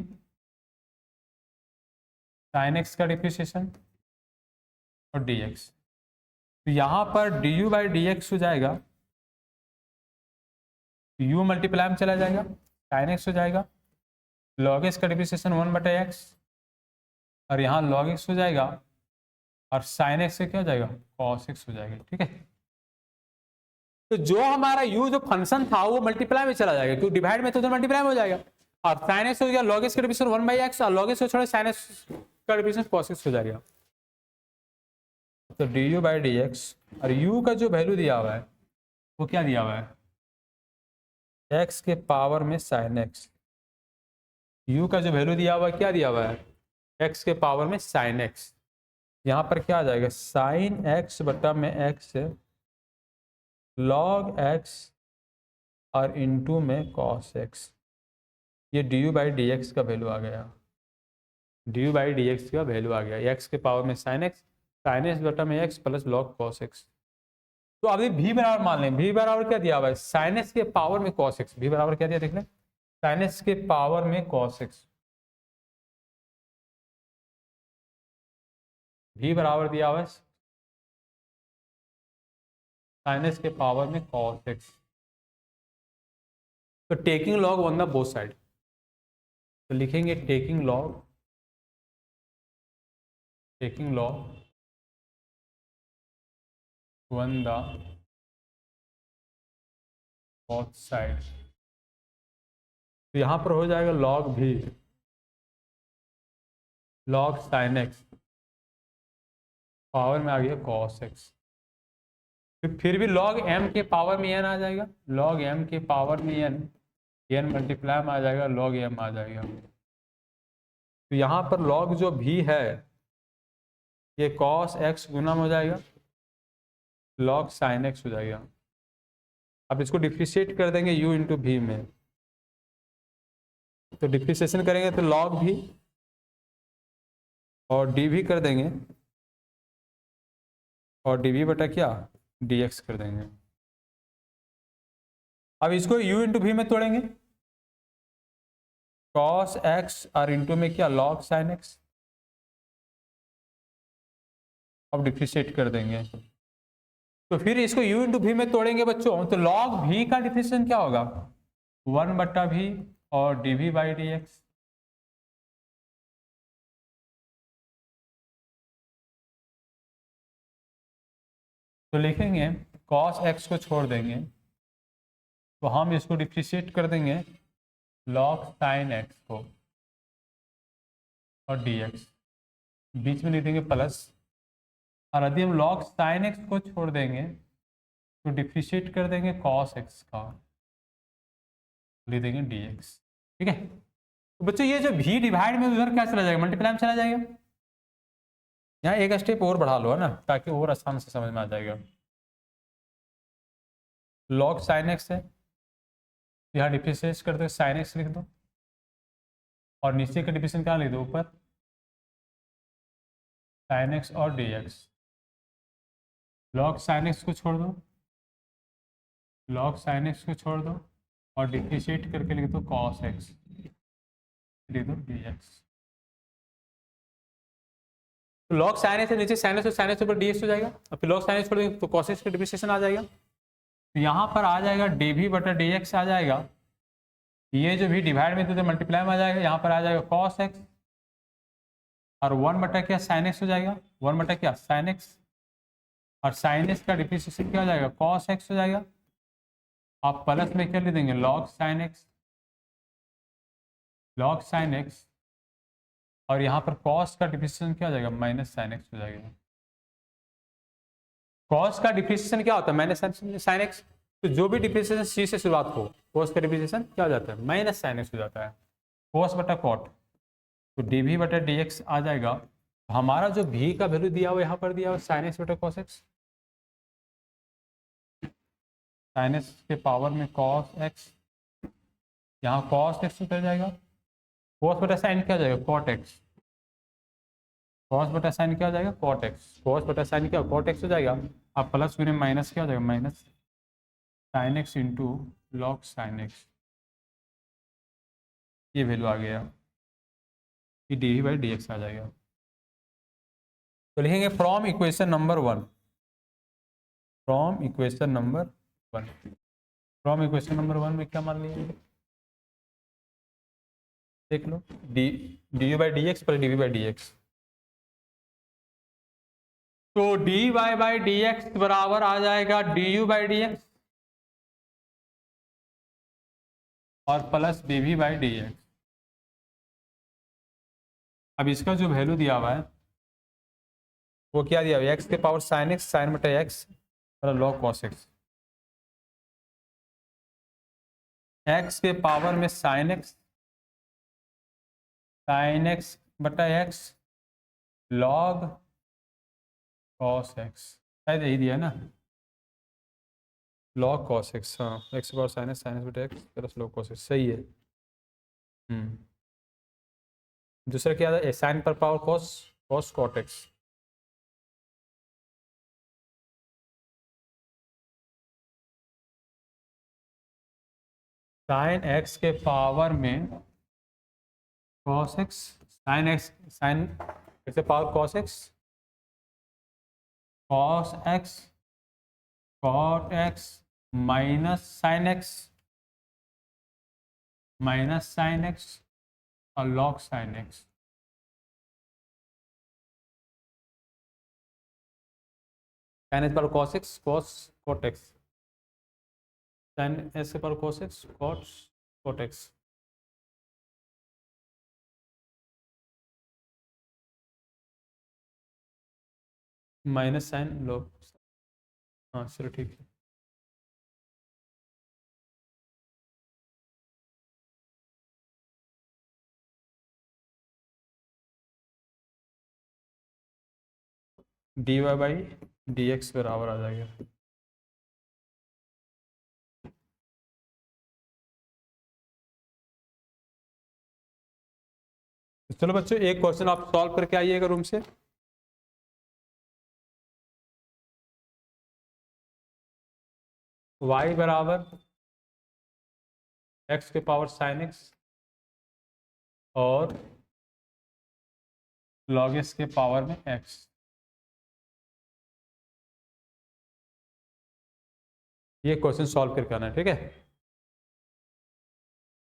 साइन एक्स का डिफ्रेंशिएशन और dx। तो यहाँ पर du बाई dx हो जाएगा, u मल्टीप्लाई में चला जाएगा, साइन एक्स हो जाएगा, लॉग एक्स का डिफ्रेंशिएशन 1/x और यहाँ लॉग एक्स हो जाएगा और साइन एक्स से क्या हो जाएगा, कॉस एक्स हो जाएगा, ठीक है। तो जो हमारा u जो फंक्शन था वो मल्टीप्लाई में चला जाएगा, क्योंकि डिवाइड में तो मल्टीप्लाई में हो जाएगा, और साइन एक्स हो गया लॉग एक्स का डिफ्रेंशिएशन 1/x और लॉग एक्स को छोड़े साइन एक्स का डिफ्रेंशिएशन कॉस एक्स हो जाएगा। तो du बाई dx और u का जो वैल्यू दिया हुआ है वो क्या दिया हुआ है, x के पावर में साइन x, u का जो वैल्यू दिया हुआ है क्या दिया हुआ है, x के पावर में साइन x, यहाँ पर क्या आ जाएगा साइन x बटा में x लॉग x और इनटू में कॉस x, ये du बाई dx का वैल्यू आ गया, du बाई dx का वैल्यू आ गया, x के पावर में साइन x बटा में x plus log cos x। तो अभी v बराबर मान लें, v बराबर क्या दिया हुआ है, साइन x के पावर में कॉस x, v बराबर क्या दिया देख लें, साइन x के पावर में कॉस x, v बराबर दिया हुआ है साइन x के पावर में कॉस x। तो taking log on the both side, तो लिखेंगे taking log one the both side, तो यहाँ पर हो जाएगा लॉग भी लॉग साइन एक्स पावर में आ गया कॉस एक्स, फिर भी लॉग m के पावर में n आ जाएगा, लॉग m के पावर में n मल्टीप्लाई में आ जाएगा, लॉग m आ जाएगा। तो यहाँ पर लॉग जो भी है ये कॉस x गुना में हो जाएगा, लॉग साइन x हो जाएगा। अब इसको डिफ्रेंशिएट कर देंगे u इंटू भी में, तो डिफ्रेंशिएशन करेंगे तो लॉग भी और डी भी कर देंगे और डी वी बटा क्या dx कर देंगे। अब इसको u इंटू भी में तोड़ेंगे, cos x और इंटू में क्या log sin x, अब डिफ्रेंशिएट कर देंगे, तो फिर इसको u इंटू भी में तोड़ेंगे बच्चों, तो log v का डिफ्रेंशिएशन क्या होगा 1/v और dv बाई dx, तो लिखेंगे cos x को छोड़ देंगे तो हम इसको डिफ्रेंशिएट कर देंगे log sin x को और dx, बीच में लिख देंगे प्लस, और यदि हम log sin x को छोड़ देंगे तो डिफ्रेंशिएट कर देंगे cos x का, लिख देंगे dx। ठीक है, तो बच्चों ये जो v डिवाइड में उधर क्या चला जाएगा, मल्टीप्लाई में चला जाएगा। यहाँ एक स्टेप और बढ़ा लो है ना, ताकि और आसान से समझ में आ जाएगा। log sin x है, यहाँ डिफ्रेंशिएट कर दो, sin x लिख दो और नीचे का डिफिनेशन क्या लिख दो, ऊपर sin x और dx। log sin x को छोड़ दो, log sin x को छोड़ दो और डिफ्रेंशिएट करके लिख दो cos x, लिख दो dx। तो log sin x से नीचे sin x और sin x ऊपर dx हो जाएगा, और फिर log sin x छोड़ देंगे तो cos x का डिफ्रेंशिएशन आ जाएगा। तो यहाँ पर आ जाएगा dv बटा dx आ जाएगा, ये जो भी डिवाइड में तो मल्टीप्लाई में आ जाएगा, यहाँ पर आ जाएगा cos x और 1 बटा क्या sin x हो जाएगा, 1 बटा क्या sin x, और sin x का डिफ्रेंशिएशन क्या हो जाएगा cos x हो जाएगा। आप प्लस में क्या लिख देंगे log sin x, log sin x, और यहाँ पर cos का डिफ्रेंशिएशन क्या हो जाएगा माइनस sin x हो जाएगा। cos का डिफ्रेंशिएशन क्या होता है माइनस sin x, तो जो भी डिफ्रेंशिएशन c से शुरुआत हो cos का डिफ्रेंशिएशन क्या हो जाता है माइनस sin x हो जाता है, cos बटा cot, तो dv बटा dx आ जाएगा। हमारा जो v का वैल्यू दिया हुआ यहाँ पर दिया हुआ sin x बटा cos x, sin x के पावर में cos x, यहाँ cos x उतर जाएगा, cos बटा sin क्या हो जाएगा cot x, cos बटा sin क्या हो जाएगा cot x, cos बटा sin क्या cot x हो जाएगा। अब प्लस में माइनस क्या हो जाएगा minus sin x into log sin x, ये वैल्यू आ गया, ये डी बाई डी एक्स आ जाएगा। तो लिखेंगे from equation number 1, from equation number 1, from equation number 1 में क्या मान लिया देख लो, D you by D x plus D we by D X, तो D Y by D x बराबर आ जाएगा D you by D X और plus D we by D x. अब इसका जो वैल्यू दिया हुआ है वो क्या दिया हुआ है, एक्स के पावर साइन एक्स, साइन बटा एक्स और लॉग कॉस एक्स, एक्स के पावर में साइन एक्स, साइन एक्स बटा एक्स लॉग कॉस एक्स, शायद यही दिया है ना, लॉग कॉस एक्स, हाँ एक्स के power sine X, sine X बटा X plus log cos X, सही है। दूसरा क्या था, साइन पर power cos, cos cot X, sine x के पावर में cos X, sine X, sine x के power cos X, cos X cot X minus sine X, minus sine X और log sine X. Sine X पर cos X, cos cot X, sine x के पर cos X, cos cot X, minus sine log, हाँ चलो ठीक है। D Y by D x बराबर आ जाएगा, चलो बच्चों एक क्वेश्चन आप सॉल्व करके आइएगा रूम से। y बराबर x के पावर साइन एक्स और log s के पावर में x, ये क्वेश्चन सॉल्व करके आना है, ठीक है।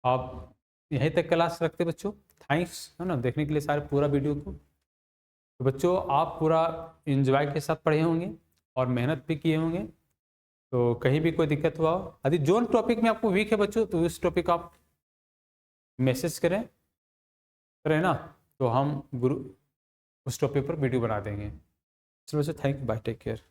आप यहीं तक क्लास रखते बच्चों, थैंक्स है ना देखने के लिए सारे पूरा वीडियो को। तो बच्चों आप पूरा एंजॉय के साथ पढ़े होंगे, और मेहनत भी किए होंगे। तो कहीं भी कोई दिक्कत हुआ हो, यदि जोन टॉपिक में आपको वीक है बच्चों, तो उस टॉपिक आप मैसेज करें ना, तो हम उस टॉपिक पर वीडियो बना देंगे। चलो बच्चों, thank you, bye, take care.